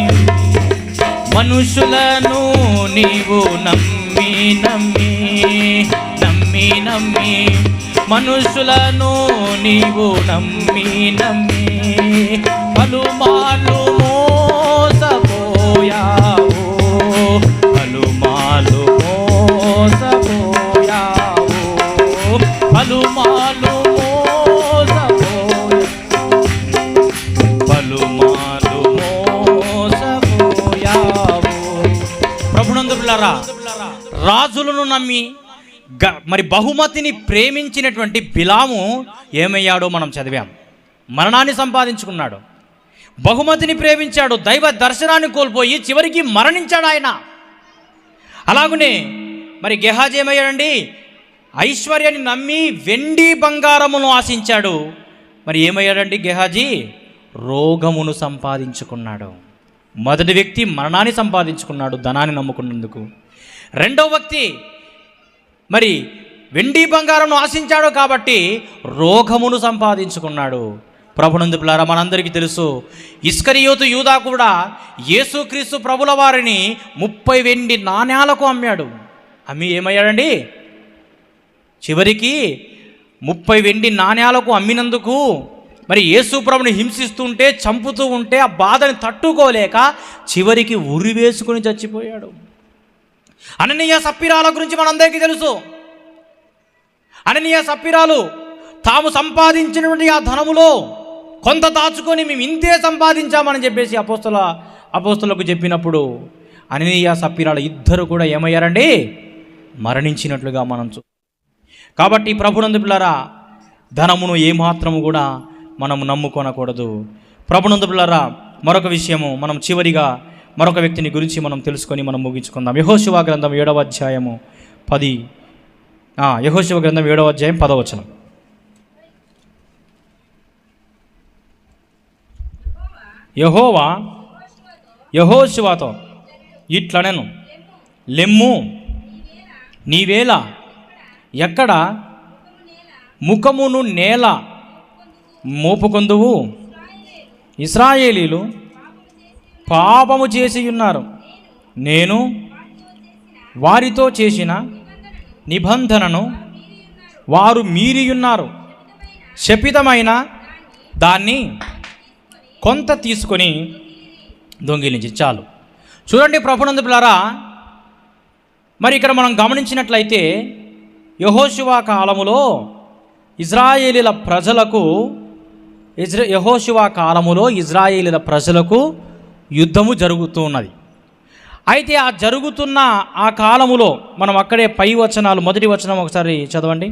మనుషులను నీవు నమ్మి నమ్మి నమ్మి నమ్మి మనుషులను నీవు నమ్మి నమ్మి పలుమార్లు మోసపోయావు, పలుమార్లు మోసపోయావు, పలుమార్లు మోసపోయావు, పలుమార్లు మోసపోయావు. ప్రభునందు పిల్లరా, రాజులను నమ్మి మరి బహుమతిని ప్రేమించినటువంటి బిలాము ఏమయ్యాడో మనం చదివాం. మరణాన్ని సంపాదించుకున్నాడు, బహుమతిని ప్రేమించాడు, దైవ దర్శనాన్ని కోల్పోయి చివరికి మరణించాడు ఆయన. అలాగనే మరి గెహాజీ ఏమయ్యాడండి? ఐశ్వర్యాన్ని నమ్మి వెండి బంగారమును ఆశించాడు. మరి ఏమయ్యాడండి గెహాజీ? రోగమును సంపాదించుకున్నాడు. మొదటి వ్యక్తి మరణాన్ని సంపాదించుకున్నాడు ధనాన్ని నమ్ముకున్నందుకు. రెండవ వ్యక్తి మరి వెండి బంగారంను ఆశించాడు కాబట్టి రోగమును సంపాదించుకున్నాడు. ప్రభునందు పిల్లారా, మనందరికీ తెలుసు, ఇస్కరియోతు యూదా కూడా యేసుక్రీస్తు ప్రభుల వారిని 30 వెండి నాణ్యాలకు అమ్మాడు. అమ్మి ఏమయ్యాడండి? చివరికి 30 వెండి నాణ్యాలకు అమ్మినందుకు మరి యేసు ప్రభుని హింసిస్తుంటే, చంపుతూ ఉంటే ఆ బాధని తట్టుకోలేక చివరికి ఉరి వేసుకుని చచ్చిపోయాడు. అననీయ సప్పిరాల గురించి మనందరికీ తెలుసు. అననీయ సప్పిరాలు తాము సంపాదించినటువంటి ఆ ధనములో కొంత దాచుకొని మేము ఇంతే సంపాదించామని చెప్పేసి అపోస్తలకు చెప్పినప్పుడు అననీయ సప్పిరాలు ఇద్దరు కూడా ఏమయ్యారండి? మరణించినట్లుగా మనం కాబట్టి ప్రభునందు పిల్లరా, ధనమును ఏమాత్రము కూడా మనము నమ్ముకొనకూడదు. ప్రభునందు పిల్లరా, మరొక విషయము మనం చివరిగా మరొక వ్యక్తిని గురించి మనం తెలుసుకొని మనం ముగించుకుందాం. యెహోషువ గ్రంథం 7వ అధ్యాయము 10. యెహోషువ గ్రంథం 7వ అధ్యాయం 10వ వచనం. యెహోవా యెహోషువతో ఇట్లనెను, లెమ్ము, నీవేళ ఎక్కడ ముఖమును నేల మోపుకొందువు? ఇశ్రాయేలీలు పాపము చేసి ఉన్నారు. నేను వారితో చేసిన నిబంధనను వారు మీరియున్నారు. శపితమైన దాన్ని కొంత తీసుకొని దొంగిలించి. చాలు చూడండి ప్రభునందు పిల్లరా, మరి ఇక్కడ మనం గమనించినట్లయితే యెహోషువ కాలములో ఇజ్రాయేలీల ప్రజలకు యుద్ధము జరుగుతూ ఉన్నది. అయితే ఆ జరుగుతున్న ఆ కాలములో మనం అక్కడే పై వచనాలు, మొదటి వచనం ఒకసారి చదవండి.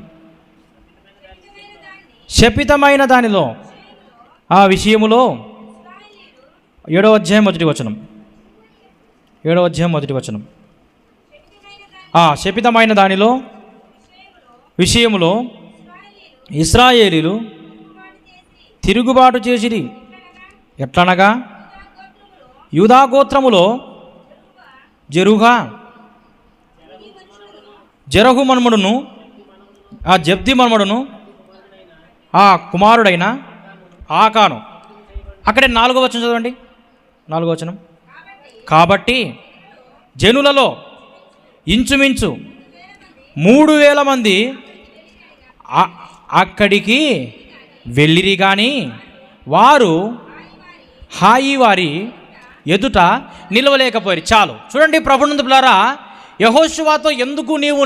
శపితమైన దానిలో ఆ విషయములో 7వ అధ్యాయం మొదటి వచనం. 7వ అధ్యాయం మొదటి వచనం. శపితమైన దానిలో విషయములో ఇశ్రాయేలీలు తిరుగుబాటు చేసిరి. ఎట్లనగా యూదా గోత్రములో జెరహు మన్మడును జబ్ది మన్మడును కుమారుడైన ఆకాను. అక్కడే 4వ వచనం చదవండి. 4వ వచనం. కాబట్టి జనులలో ఇంచుమించు 3,000 మంది అక్కడికి వెళ్ళిరి, కానీ వారు హాయి వారి ఎదుట నిలవలేకపోయారు. చాలు చూడండి ప్రభునందు పిల్లరా, యెహోషువతో ఎందుకు నీవు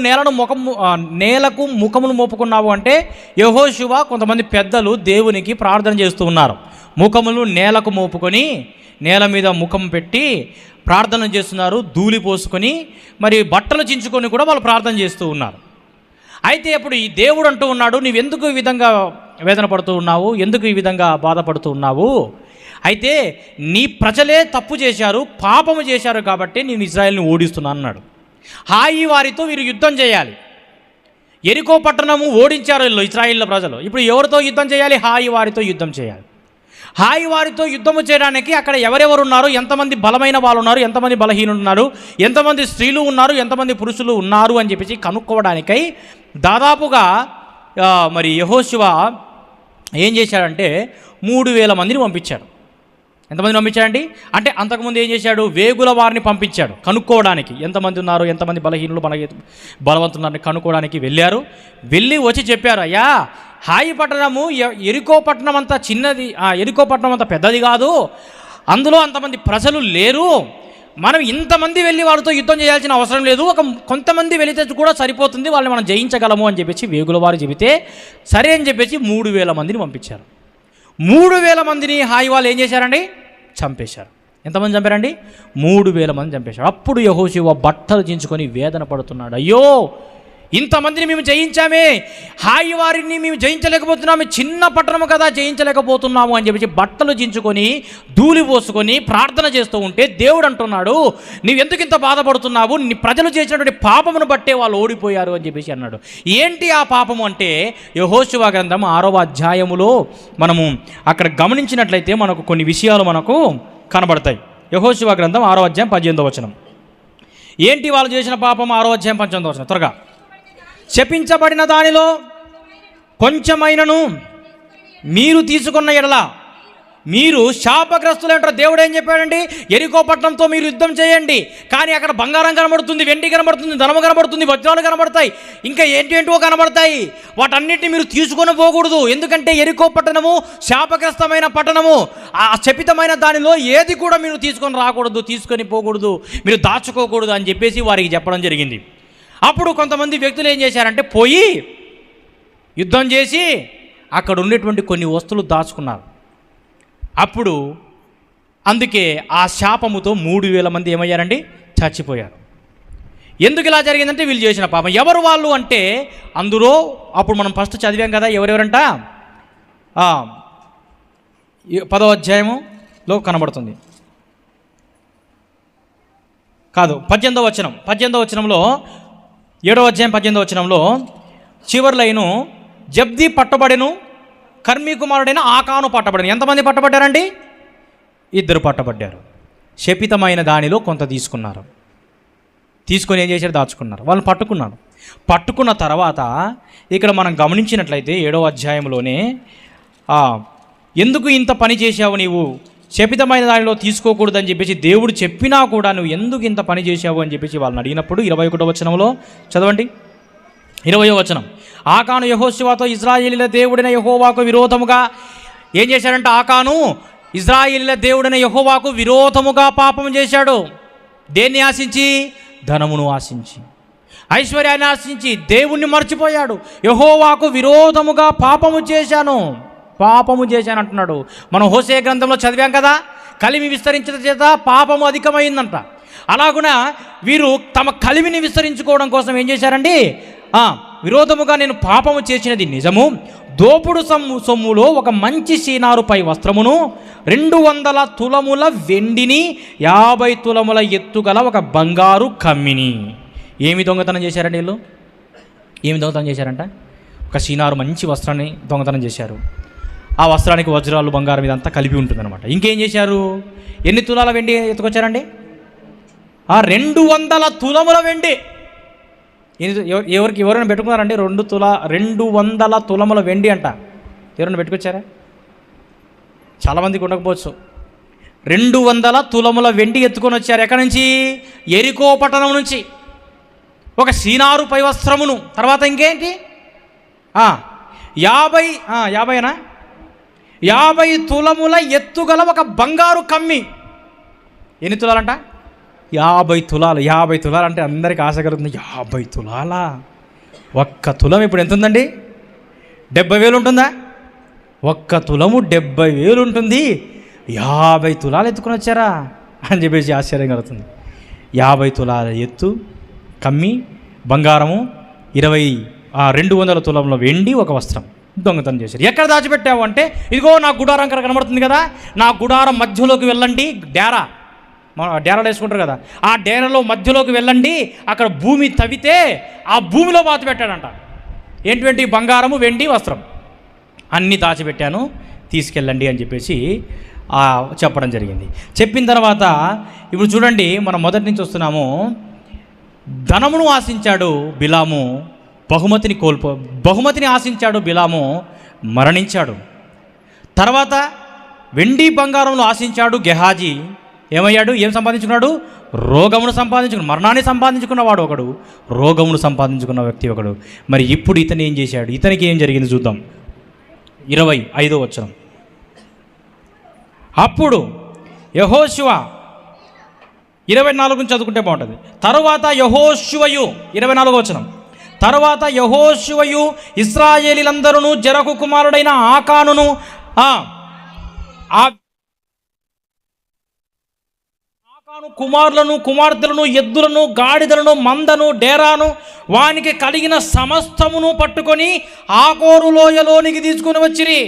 నేలకు ముఖమును మోపుకున్నావు అంటే, యెహోషువ కొంతమంది పెద్దలు దేవునికి ప్రార్థన చేస్తూ ఉన్నారు. ముఖములు నేలకు మోపుకొని నేల మీద ముఖం పెట్టి ప్రార్థన చేస్తున్నారు. ధూళి పోసుకొని మరి బట్టలు చించుకొని కూడా వాళ్ళు ప్రార్థన చేస్తూ ఉన్నారు. అయితే అప్పుడు ఈ దేవుడు అంటూ ఉన్నాడు, నీవెందుకు ఈ విధంగా వేదన పడుతూ ఉన్నావు? ఎందుకు ఈ విధంగా బాధపడుతూ ఉన్నావు? అయితే నీ ప్రజలే తప్పు చేశారు, పాపము చేశారు, కాబట్టి నేను ఇశ్రాయేలుని ఓడిస్తున్నాను అన్నాడు. హాయి వారితో వీరు యుద్ధం చేయాలి. యెరికో పట్టణము ఓడించారు ఇశ్రాయేలు ప్రజలు. ఇప్పుడు ఎవరితో యుద్ధం చేయాలి? హాయి వారితో యుద్ధం చేయాలి. హాయి వారితో యుద్ధము చేయడానికి అక్కడ ఎవరెవరు ఉన్నారు, ఎంతమంది బలమైన వాళ్ళు ఉన్నారు, ఎంతమంది బలహీనులు ఉన్నారు, ఎంతమంది స్త్రీలు ఉన్నారు, ఎంతమంది పురుషులు ఉన్నారు అని చెప్పేసి కనుక్కోవడానికై దాదాపుగా మరి యెహోషువ ఏం చేశాడంటే 3,000 మందిని పంపించాడు. ఎంతమందిని పంపించాడండి అంటే, అంతకుముందు ఏం చేశాడు? వేగుల వారిని పంపించాడు కనుక్కోవడానికి, ఎంతమంది ఉన్నారు, ఎంతమంది బలహీనులు బలవంతున్నారని కనుక్కోవడానికి వెళ్ళారు. వెళ్ళి వచ్చి చెప్పారు, అయ్యా హాయి పట్టణము యెరికో పట్టణం అంతా చిన్నది, యెరికో పట్టణం అంతా పెద్దది కాదు, అందులో అంతమంది ప్రజలు లేరు, మనం ఇంతమంది వెళ్ళి వాళ్ళతో యుద్ధం చేయాల్సిన అవసరం లేదు, కొంతమంది వెళితే కూడా సరిపోతుంది, వాళ్ళని మనం జయించగలము అని చెప్పేసి వేగుల వారు చెబితే సరే అని చెప్పేసి 3,000 మందిని పంపించారు. 3,000 మందిని హాయి వాళ్ళు ఏం చేశారండి? చంపేశారు. ఎంతమంది చంపారండి? 3,000 మంది చంపేశారు. అప్పుడు యెహోషువ బట్టలు చించుకొని వేదన పడుతున్నాడు, అయ్యో ఇంతమందిని మేము జయించామే, హాయి వారిని మేము జయించలేకపోతున్నాము, చిన్న పట్టణము కదా జయించలేకపోతున్నాము అని చెప్పేసి బట్టలు చించుకొని ధూళి పోసుకొని ప్రార్థన చేస్తూ ఉంటే దేవుడు అంటున్నాడు, నీవెందుకు ఇంత బాధపడుతున్నావు? నీ ప్రజలు చేసినటువంటి పాపమును బట్టే వాళ్ళు ఓడిపోయారు అని చెప్పేసి అన్నాడు. ఏంటి ఆ పాపము అంటే, యెహోషువ గ్రంథం 6వ అధ్యాయములో మనము అక్కడ గమనించినట్లయితే మనకు కొన్ని విషయాలు మనకు కనబడతాయి. యెహోషువ గ్రంథం 6వ అధ్యాయం 18వ వచనం. ఏంటి వాళ్ళు చేసిన పాపం? 6వ అధ్యాయం 18వ వచనం త్వరగా. శపించబడిన దానిలో కొంచెమైనను మీరు తీసుకున్న ఎడల మీరు శాపగ్రస్తులంటారు. దేవుడు ఏం చెప్పాడండి? యెరికో పట్టణంతో మీరు యుద్ధం చేయండి, కానీ అక్కడ బంగారం కనబడుతుంది, వెండి కనబడుతుంది, ధనము కనబడుతుంది, వజ్రాలు కనబడతాయి, ఇంకా ఏంటో కనబడతాయి, వాటన్నిటిని మీరు తీసుకొని పోకూడదు. ఎందుకంటే యెరికో పట్టణము శాపగ్రస్తమైన పట్టణము, ఆ శపితమైన దానిలో ఏది కూడా మీరు తీసుకొని రాకూడదు, తీసుకొని పోకూడదు, మీరు దాచుకోకూడదు అని చెప్పేసి వారికి చెప్పడం జరిగింది. అప్పుడు కొంతమంది వ్యక్తులు ఏం చేశారంటే పోయి యుద్ధం చేసి అక్కడ ఉండేటువంటి కొన్ని వస్తువులు దాచుకున్నారు. అప్పుడు అందుకే ఆ శాపముతో 3,000 మంది ఏమయ్యారండి? చచ్చిపోయారు. ఎందుకు ఇలా జరిగిందంటే వీళ్ళు చేసిన పాపం. ఎవరు వాళ్ళు అంటే అందులో అప్పుడు మనం ఫస్ట్ చదివాం కదా, ఎవరెవరంట 10వ అధ్యాయములో కనబడుతుంది కాదు, 18వ వచనం. 18వ వచనంలో 7వ అధ్యాయం 18వ వచనంలో చివరి లైను, జబ్ది పట్టబడెను, కర్మీ కుమారుడైన ఆకాను పట్టబడెను. ఎంతమంది పట్టబడ్డారండి? 2 పట్టబడ్డారు. శపితమైన దానిలో కొంత తీసుకున్నారు, తీసుకొని ఏం చేశారు? దాచుకున్నారు. వాళ్ళని పట్టుకున్నారు. పట్టుకున్న తర్వాత ఇక్కడ మనం గమనించినట్లయితే 7వ అధ్యాయంలోనే ఎందుకు ఇంత పని చేశావు నీవు, శపితమైన దానిలో తీసుకోకూడదని చెప్పేసి దేవుడు చెప్పినా కూడా నువ్వు ఎందుకు ఇంత పని చేశావు అని చెప్పేసి వాళ్ళని అడిగినప్పుడు 21వ వచనంలో చదవండి. 20వ వచనం, ఆకాను యెహోషువతో ఇశ్రాయేలీయుల దేవుడైన యెహోవాకు విరోధముగా ఏం చేశాడంటే, ఆకాను ఇశ్రాయేలీయుల దేవుడైన యెహోవాకు విరోధముగా పాపం చేశాడు. దేన్ని ఆశించి? ధనమును ఆశించి, ఐశ్వర్యాన్ని ఆశించి దేవుణ్ణి మర్చిపోయాడు. యెహోవాకు విరోధముగా పాపము చేశాను అంటున్నాడు. మనం హోషేయ గ్రంథంలో చదివాం కదా, కలిమి విస్తరించిన చేత పాపము అధికమైందంట. అలాగున వీరు తమ కలిమిని విస్తరించుకోవడం కోసం ఏం చేశారండి? విరోధముగా నేను పాపము చేసినది నిజము, దోపుడు సొమ్ములో ఒక మంచి సీనారుపై వస్త్రమును, 200 తులముల వెండిని, 50 తులముల ఎత్తుగల ఒక బంగారు కమ్మిని. ఏమి దొంగతనం చేశారండి వీళ్ళు? ఏమి దొంగతనం చేశారంట? ఒక సీనారు మంచి వస్త్రాన్ని దొంగతనం చేశారు. ఆ వస్త్రానికి వజ్రాలు బంగారం ఇదంతా కలిపి ఉంటుందన్నమాట. ఇంకేం చేశారు? ఎన్ని తులాల వెండి ఎత్తుకొచ్చారండి? 200 తులముల వెండి. ఎవరైనా పెట్టుకున్నారండి? 200 తులముల వెండి అంట. ఎవరైనా పెట్టుకొచ్చారా? చాలామందికి ఉండకపోవచ్చు. 200 తులముల వెండి ఎత్తుకొని వచ్చారు. ఎక్కడి నుంచి? ఎరికో పట్టణం నుంచి. ఒక సీనారు పై వస్త్రమును, తర్వాత ఇంకేంటి? 50 తులముల ఎత్తుగల ఒక బంగారు కమ్మి. ఎన్ని తులాలంట? 50 తులాలు. 50 తులాలు అంటే అందరికీ ఆశ కలుగుతుంది. 50 తులాలా? ఒక్క తులం ఇప్పుడు ఎంత ఉందండి? 70,000 ఉంటుందా? ఒక్క తులము 70,000 ఉంటుంది. 50 తులాలు ఎత్తుకొని వచ్చారా అని చెప్పేసి ఆశ్చర్యం కలుగుతుంది. 50 తులాల ఎత్తు కమ్మి, బంగారము, 200 తులంలో వెండి, ఒక వస్త్రం దొంగతనం చేశారు. ఎక్కడ దాచిపెట్టావు అంటే, ఇదిగో నా గుడారం అక్కడ కనబడుతుంది కదా, నా గుడారం మధ్యలోకి వెళ్ళండి. డేరాలు వేసుకుంటారు కదా, ఆ డేరాలో మధ్యలోకి వెళ్ళండి, అక్కడ భూమి తవ్వితే ఆ భూమిలో పాతిపెట్టాడంట. ఏంటి? బంగారము, వెండి, వస్త్రం అన్నీ దాచిపెట్టాను, తీసుకెళ్ళండి అని చెప్పేసి చెప్పడం జరిగింది. చెప్పిన తర్వాత ఇప్పుడు చూడండి, మనం మొదటి నుంచి వస్తున్నాము. ధనమును ఆశించాడు బిలాము, బహుమతిని ఆశించాడు బిలాము, మరణించాడు. తర్వాత వెండి బంగారంలో ఆశించాడు గెహాజీ, ఏమయ్యాడు? ఏం సంపాదించుకున్నాడు? రోగమును సంపాదించుకున్నాడు. మరణాన్ని సంపాదించుకున్నవాడు ఒకడు, రోగమును సంపాదించుకున్న వ్యక్తి ఒకడు. మరి ఇప్పుడు ఇతను ఏం చేశాడు? ఇతనికి ఏం జరిగింది చూద్దాం. 25వ వచనం, అప్పుడు యెహోషువ, 24 చదువుకుంటే బాగుంటుంది. తరువాత యెహోషువయు, 24వ వచనం, తరువాత యెహోషువయు ఇశ్రాయేలీలందరూ జెరహు కుమారుడైన ఆకానును కుమారులను, కుమార్తెలను, ఎద్దులను, గాడిదలను, మందను, డేరాను, వానికి కలిగిన సమస్తమును పట్టుకొని ఆకోరు లోయలోనికి తీసుకుని వచ్చిరి.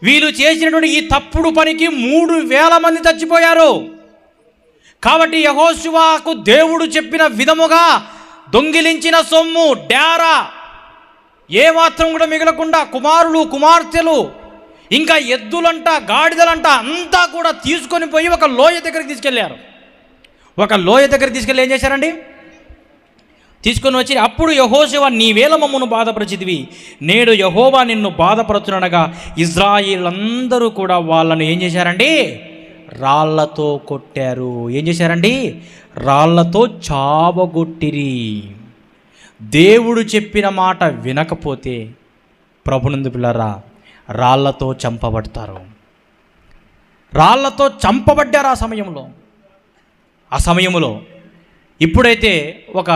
వీళ్ళు చేసినటువంటి ఈ తప్పుడు పనికి 3,000 మంది చచ్చిపోయారు. కాబట్టి యెహోషువకు దేవుడు చెప్పిన విధముగా దొంగిలించిన సొమ్ము, డేరా ఏమాత్రం కూడా మిగలకుండా, కుమారులు, కుమార్తెలు, ఇంకా ఎద్దులంట, గాడిదలంట అంతా కూడా తీసుకొని పోయి ఒక లోయ దగ్గరికి తీసుకెళ్ళారు. ఒక లోయ దగ్గరికి తీసుకెళ్ళి ఏం చేశారండి? తీసుకొని వచ్చి, అప్పుడు యెహోషువ, నీవేళ మమ్మను బాధపరిచితివి, నేడు యెహోవా నిన్ను బాధపరచుననగా ఇశ్రాయేలీయులందరూ కూడా వాళ్ళను ఏం చేశారండి? రాళ్లతో కొట్టారు. ఏం చేశారండి? రాళ్లతో చావగొట్టిరి. దేవుడు చెప్పిన మాట వినకపోతే ప్రభునందు పిల్లరా, రాళ్లతో చంపబడతారు. రాళ్లతో చంపబడ్డారు ఆ సమయంలో. ఇప్పుడైతే ఒక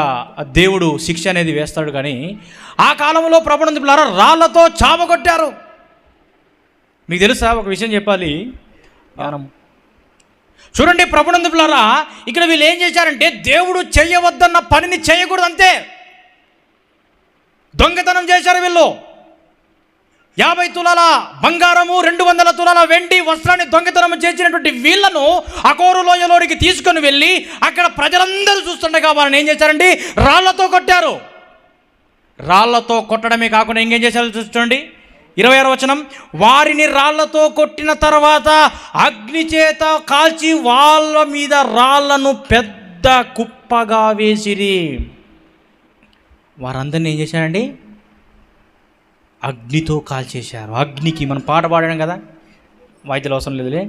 దేవుడు శిక్ష అనేది వేస్తాడు, కానీ ఆ కాలంలో ప్రభునందు పిల్లరా రాళ్లతో చావగొట్టారు. మీకు తెలుసా ఒక విషయం చెప్పాలి. చూడండి ప్రభునందులారా, ఇక్కడ వీళ్ళు ఏం చేశారంటే దేవుడు చేయవద్దన్న పనిని చేయకూడదు అంతే. దొంగతనం చేశారు వీళ్ళు. 50 తులాల బంగారము, 200 తులాల వెండి వస్త్రాన్ని దొంగతనం చేసినటువంటి వీళ్ళను అకోరు లోయలోనికి తీసుకొని వెళ్ళి అక్కడ ప్రజలందరూ చూస్తుండగా వాళ్ళని ఏం చేశారండి, రాళ్లతో కొట్టారు. రాళ్లతో కొట్టడమే కాకుండా ఇంకేం చేశారో చూడండి 26వ వచనం. వారిని రాళ్లతో కొట్టిన తర్వాత అగ్ని చేత కాల్చి వాళ్ళ మీద రాళ్లను పెద్ద కుప్పగా వేసిరి. వారందరినీ ఏం చేశారండి, అగ్నితో కాల్చేశారు. అగ్నికి మనం పాట పాడాం కదా, వాయిద్యాలు అవసరం లేదులే.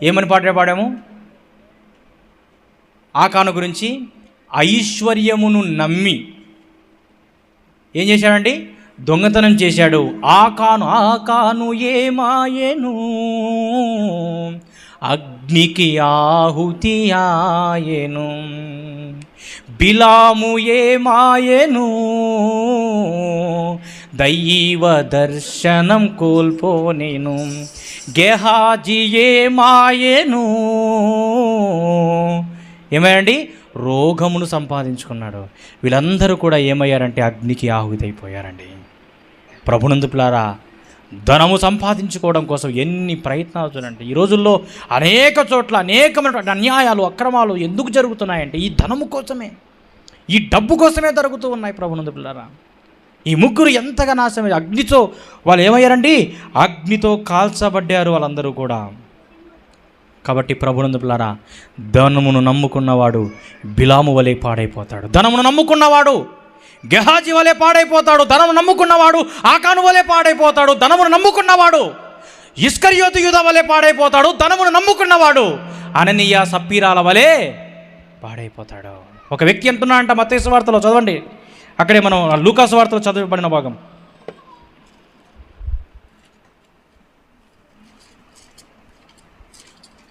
ఏమని పాట పాడాము? ఆకాను గురించి. ఐశ్వర్యమును నమ్మి ఏం చేశాడండి, దొంగతనం చేశాడు. ఆకాను ఏమాయెను, అగ్నికి ఆహుతి ఆయెను. బిలాము ఏమాయెను, దైవ దర్శనం కోల్పోనేను. గెహాజీ ఏమాయెను, ఏమయ్యండి, రోగమును సంపాదించుకున్నాడు. వీళ్ళందరూ కూడా ఏమయ్యారంటే అగ్నికి ఆహుతైపోయారండి. ప్రభునందులారా, ధనము సంపాదించుకోవడం కోసం ఎన్ని ప్రయత్నాలు చూడండి. ఈ రోజుల్లో అనేక చోట్ల అనేకమైనటువంటి అన్యాయాలు, అక్రమాలు ఎందుకు జరుగుతున్నాయంటే ఈ ధనము కోసమే, ఈ డబ్బు కోసమే జరుగుతూ ఉన్నాయి. ప్రభునందులారా, ఈ ముగ్గురు ఎంతగా నాశనం, అగ్నితో వాళ్ళు ఏమయ్యారండి, అగ్నితో కాల్చబడ్డారు వాళ్ళందరూ కూడా. కాబట్టి ప్రభునందులారా, ధనమును నమ్ముకున్నవాడు బిలాము వలె పాడైపోతాడు. ధనమును నమ్ముకున్నవాడు గెహాజీ వలె పాడైపోతాడు. ధనము నమ్ముకున్నవాడు ఆకాను వలె పాడైపోతాడు. ధనమును నమ్ముకున్నవాడు ఇస్కరియోతు యూదా వలె పాడైపోతాడు. ధనమును నమ్ముకున్నవాడు అననీయ సప్పీరాల వలె పాడైపోతాడు. ఒక వ్యక్తి అంటున్నా అంట, మత్తయి సువార్తలో చదవండి, అక్కడే మనం లూకాసు వార్తలో చదవబడిన భాగం,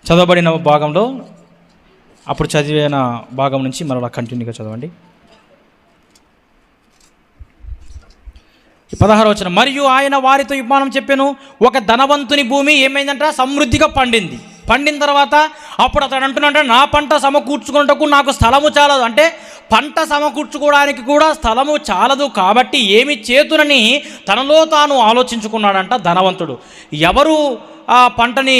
చదవబడిన భాగంలో అప్పుడు చదివిన భాగం నుంచి మరలా కంటిన్యూగా చదవండి. 16వ వచనం. మరియు ఆయన వారితో ఉపమానం చెప్పాను. ఒక ధనవంతుని భూమి ఏమైందంట, సమృద్ధిగా పండింది. పండిన తర్వాత అప్పుడు అతడు అంటున్నాడంటే, నా పంట సమకూర్చుకున్నటకు నాకు స్థలము చాలదు. అంటే పంట సమకూర్చుకోవడానికి కూడా స్థలము చాలదు, కాబట్టి ఏమి చేతునని తనలో తాను ఆలోచించుకున్నాడంట ధనవంతుడు. ఎవరు ఆ పంటని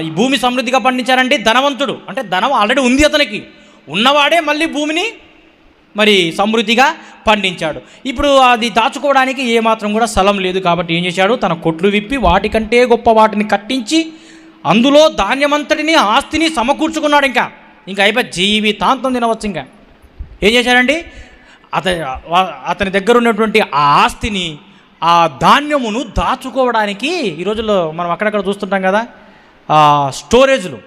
ఈ భూమి సమృద్ధిగా పండించారండి? ధనవంతుడు. అంటే ధనం ఆల్రెడీ ఉంది అతనికి, ఉన్నవాడే మళ్ళీ భూమిని మరి సమృద్ధిగా పండించాడు. ఇప్పుడు అది దాచుకోవడానికి ఏమాత్రం కూడా స్థలం లేదు, కాబట్టి ఏం చేశాడు, తన కొట్లు విప్పి వాటికంటే గొప్ప వాటిని కట్టించి అందులో ధాన్యమంతటిని ఆస్తిని సమకూర్చుకున్నాడు. ఇంకా అయిపోయి జీవితాంతం తినవచ్చు. ఇంకా ఏం చేశాడండి, అతని దగ్గర ఉన్నటువంటి ఆ ఆస్తిని, ఆ ధాన్యమును దాచుకోవడానికి, ఈ రోజుల్లో మనం అక్కడక్కడ చూస్తుంటాం కదా స్టోరేజ్లు,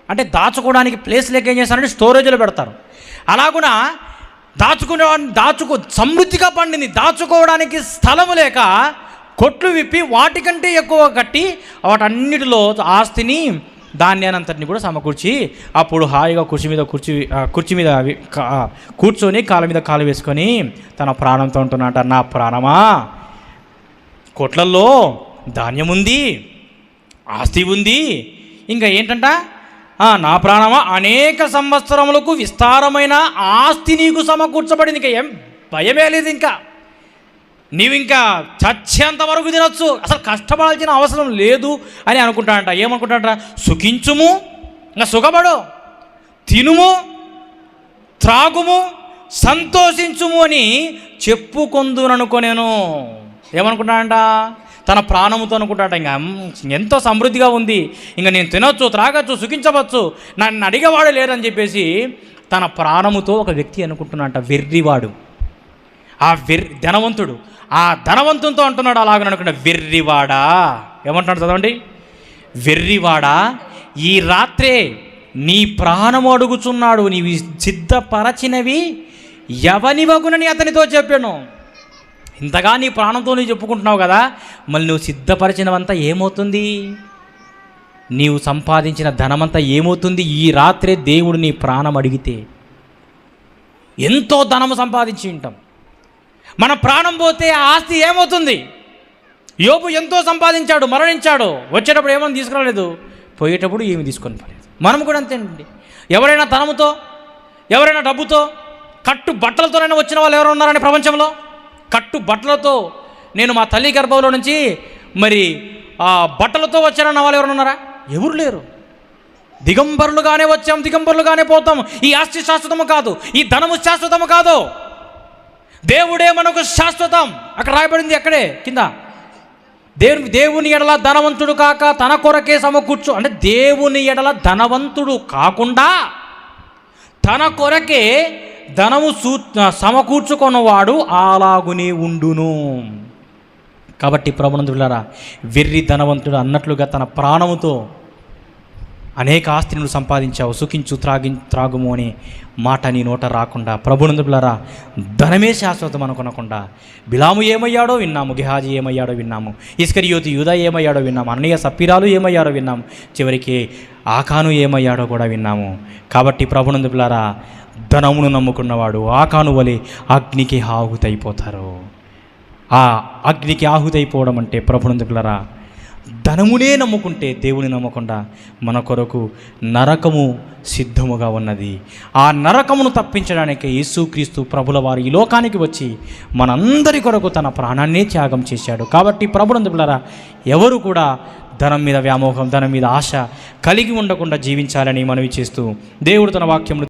అంటే దాచుకోవడానికి ప్లేస్ లేక ఏం చేస్తారంటే స్టోరేజ్లు పెడతారు. అలాగున సమృద్ధిగా పండింది, దాచుకోవడానికి స్థలము లేక కొట్లు విప్పి వాటికంటే ఎక్కువ కట్టి వాటన్నిటిలో ఆస్తిని ధాన్యానంతటిని కూడా సమకూర్చి అప్పుడు హాయిగా కుర్చీ మీద కూర్చొని కాళ్ళ మీద కాలు వేసుకొని తన ప్రాణంతో ఉంటున్నట, నా ప్రాణమా, కొట్లల్లో ధాన్యం ఉంది, ఆస్తి ఉంది, ఇంకా ఏంటంట, నా ప్రాణమా, అనేక సంవత్సరములకు విస్తారమైన ఆస్తి నీకు సమకూర్చబడింది, ఇంకా ఏం భయమే లేదు, ఇంకా నీవు ఇంకా చచ్చేంత వరకు తినొచ్చు, అసలు కష్టపడాల్సిన అవసరం లేదు అని అనుకుంటాడంట. ఏమనుకుంటాడంట, సుఖించుము, ఇంకా సుఖపడు, తినుము, త్రాగుము, సంతోషించుము అని చెప్పుకొందుననుకోనేను. ఏమనుకుంటాడంట, తన ప్రాణముతో అనుకుంటాట, ఇంకా ఎంతో సమృద్ధిగా ఉంది, ఇంకా నేను తినొచ్చు, త్రాగచ్చు, సుఖించవచ్చు, నన్ను అడిగేవాడు లేదని చెప్పేసి తన ప్రాణముతో ఒక వ్యక్తి అనుకుంటున్నాడంట. వెర్రివాడు, ఆ ధనవంతుడు ఆ ధనవంతునితో అంటున్నాడు అలాగని అనుకుంటా, వెర్రివాడా, ఏమంటున్నాడు చదవండి, వెర్రివాడా, ఈ రాత్రే నీ ప్రాణము అడుగుచున్నాడు, నీవి సిద్ధపరచినవి ఎవనివగునని అతనితో చెప్పాను. ఇంతగా నీ ప్రాణంతో నీవు చెప్పుకుంటున్నావు కదా, మళ్ళీ నువ్వు సిద్ధపరిచినవంతా ఏమవుతుంది, నీవు సంపాదించిన ధనమంతా ఏమవుతుంది? ఈ రాత్రే దేవుడు నీ ప్రాణం అడిగితే, ఎంతో ధనము సంపాదించి ఉంటాం, మన ప్రాణం పోతే ఆ ఆస్తి ఏమవుతుంది? యోబు ఎంతో సంపాదించాడు, మరణించాడు, వచ్చేటప్పుడు ఏమని తీసుకురాలేదు, పోయేటప్పుడు ఏమి తీసుకొని పోలేదు. మనం కూడా అంతేనండి. ఎవరైనా ధనముతో, ఎవరైనా డబ్బుతో, కట్టు బట్టలతోనైనా వచ్చిన వాళ్ళు ఎవరు ఉన్నారని ప్రపంచంలో? కట్టు బట్టలతో, నేను మా తల్లి గర్భంలో నుంచి మరి బట్టలతో వచ్చానన్న వాళ్ళు ఎవరు ఉన్నారా? ఎవరు లేరు. దిగంబరులుగానే వచ్చాం, దిగంబరులుగానే పోతాం. ఈ ఆస్తి శాశ్వతము కాదు, ఈ ధనము శాశ్వతము కాదు, దేవుడే మనకు శాశ్వతం. అక్కడ రాయబడింది, అక్కడే కింద, దేవుని ఎడల ధనవంతుడు కాక తన కొరకే సమకూర్చు, అంటే దేవుని ఎడల ధనవంతుడు కాకుండా తన కొరకే ధనము సమకూర్చుకున్నవాడు అలాగునే ఉండును. కాబట్టి ప్రభునందులారా, వెర్రి ధనవంతుడు అన్నట్లుగా తన ప్రాణముతో అనేక ఆస్తిని సంపాదించావు, సుఖించు, త్రాగుము అనే మాట నీ నోట రాకుండా, ప్రభునందులారా, ధనమే శాశ్వతం అనుకునకుండా, బిలాము ఏమయ్యాడో విన్నాము, గెహాజీ ఏమయ్యాడో విన్నాము, ఇస్కరియోతు యూదా ఏమయ్యాడో విన్నాము, అన్నయ్య సప్పీరాలు ఏమయ్యాడో విన్నాము, చివరికి ఆకాను ఏమయ్యాడో కూడా విన్నాము. కాబట్టి ప్రభునందులారా, ధనమును నమ్ముకున్నవాడు ఆకాను వలె అగ్నికి ఆహుతైపోతారు. ఆ అగ్నికి ఆహుతైపోవడం అంటే ప్రభునందులారా, ధనమునే నమ్ముకుంటే దేవుని నమ్మకుండా మన కొరకు నరకము సిద్ధముగా ఉన్నది. ఆ నరకమును తప్పించడానికి యేసుక్రీస్తు ప్రభుల వారు ఈ లోకానికి వచ్చి మనందరి కొరకు తన ప్రాణాన్నే త్యాగం చేశాడు. కాబట్టి ప్రభునందులారా, ఎవరు కూడా ధనం మీద వ్యామోహం, ధనం మీద ఆశ కలిగి ఉండకుండా జీవించాలని మనవి చేస్తూ దేవుడు తన వాక్యమును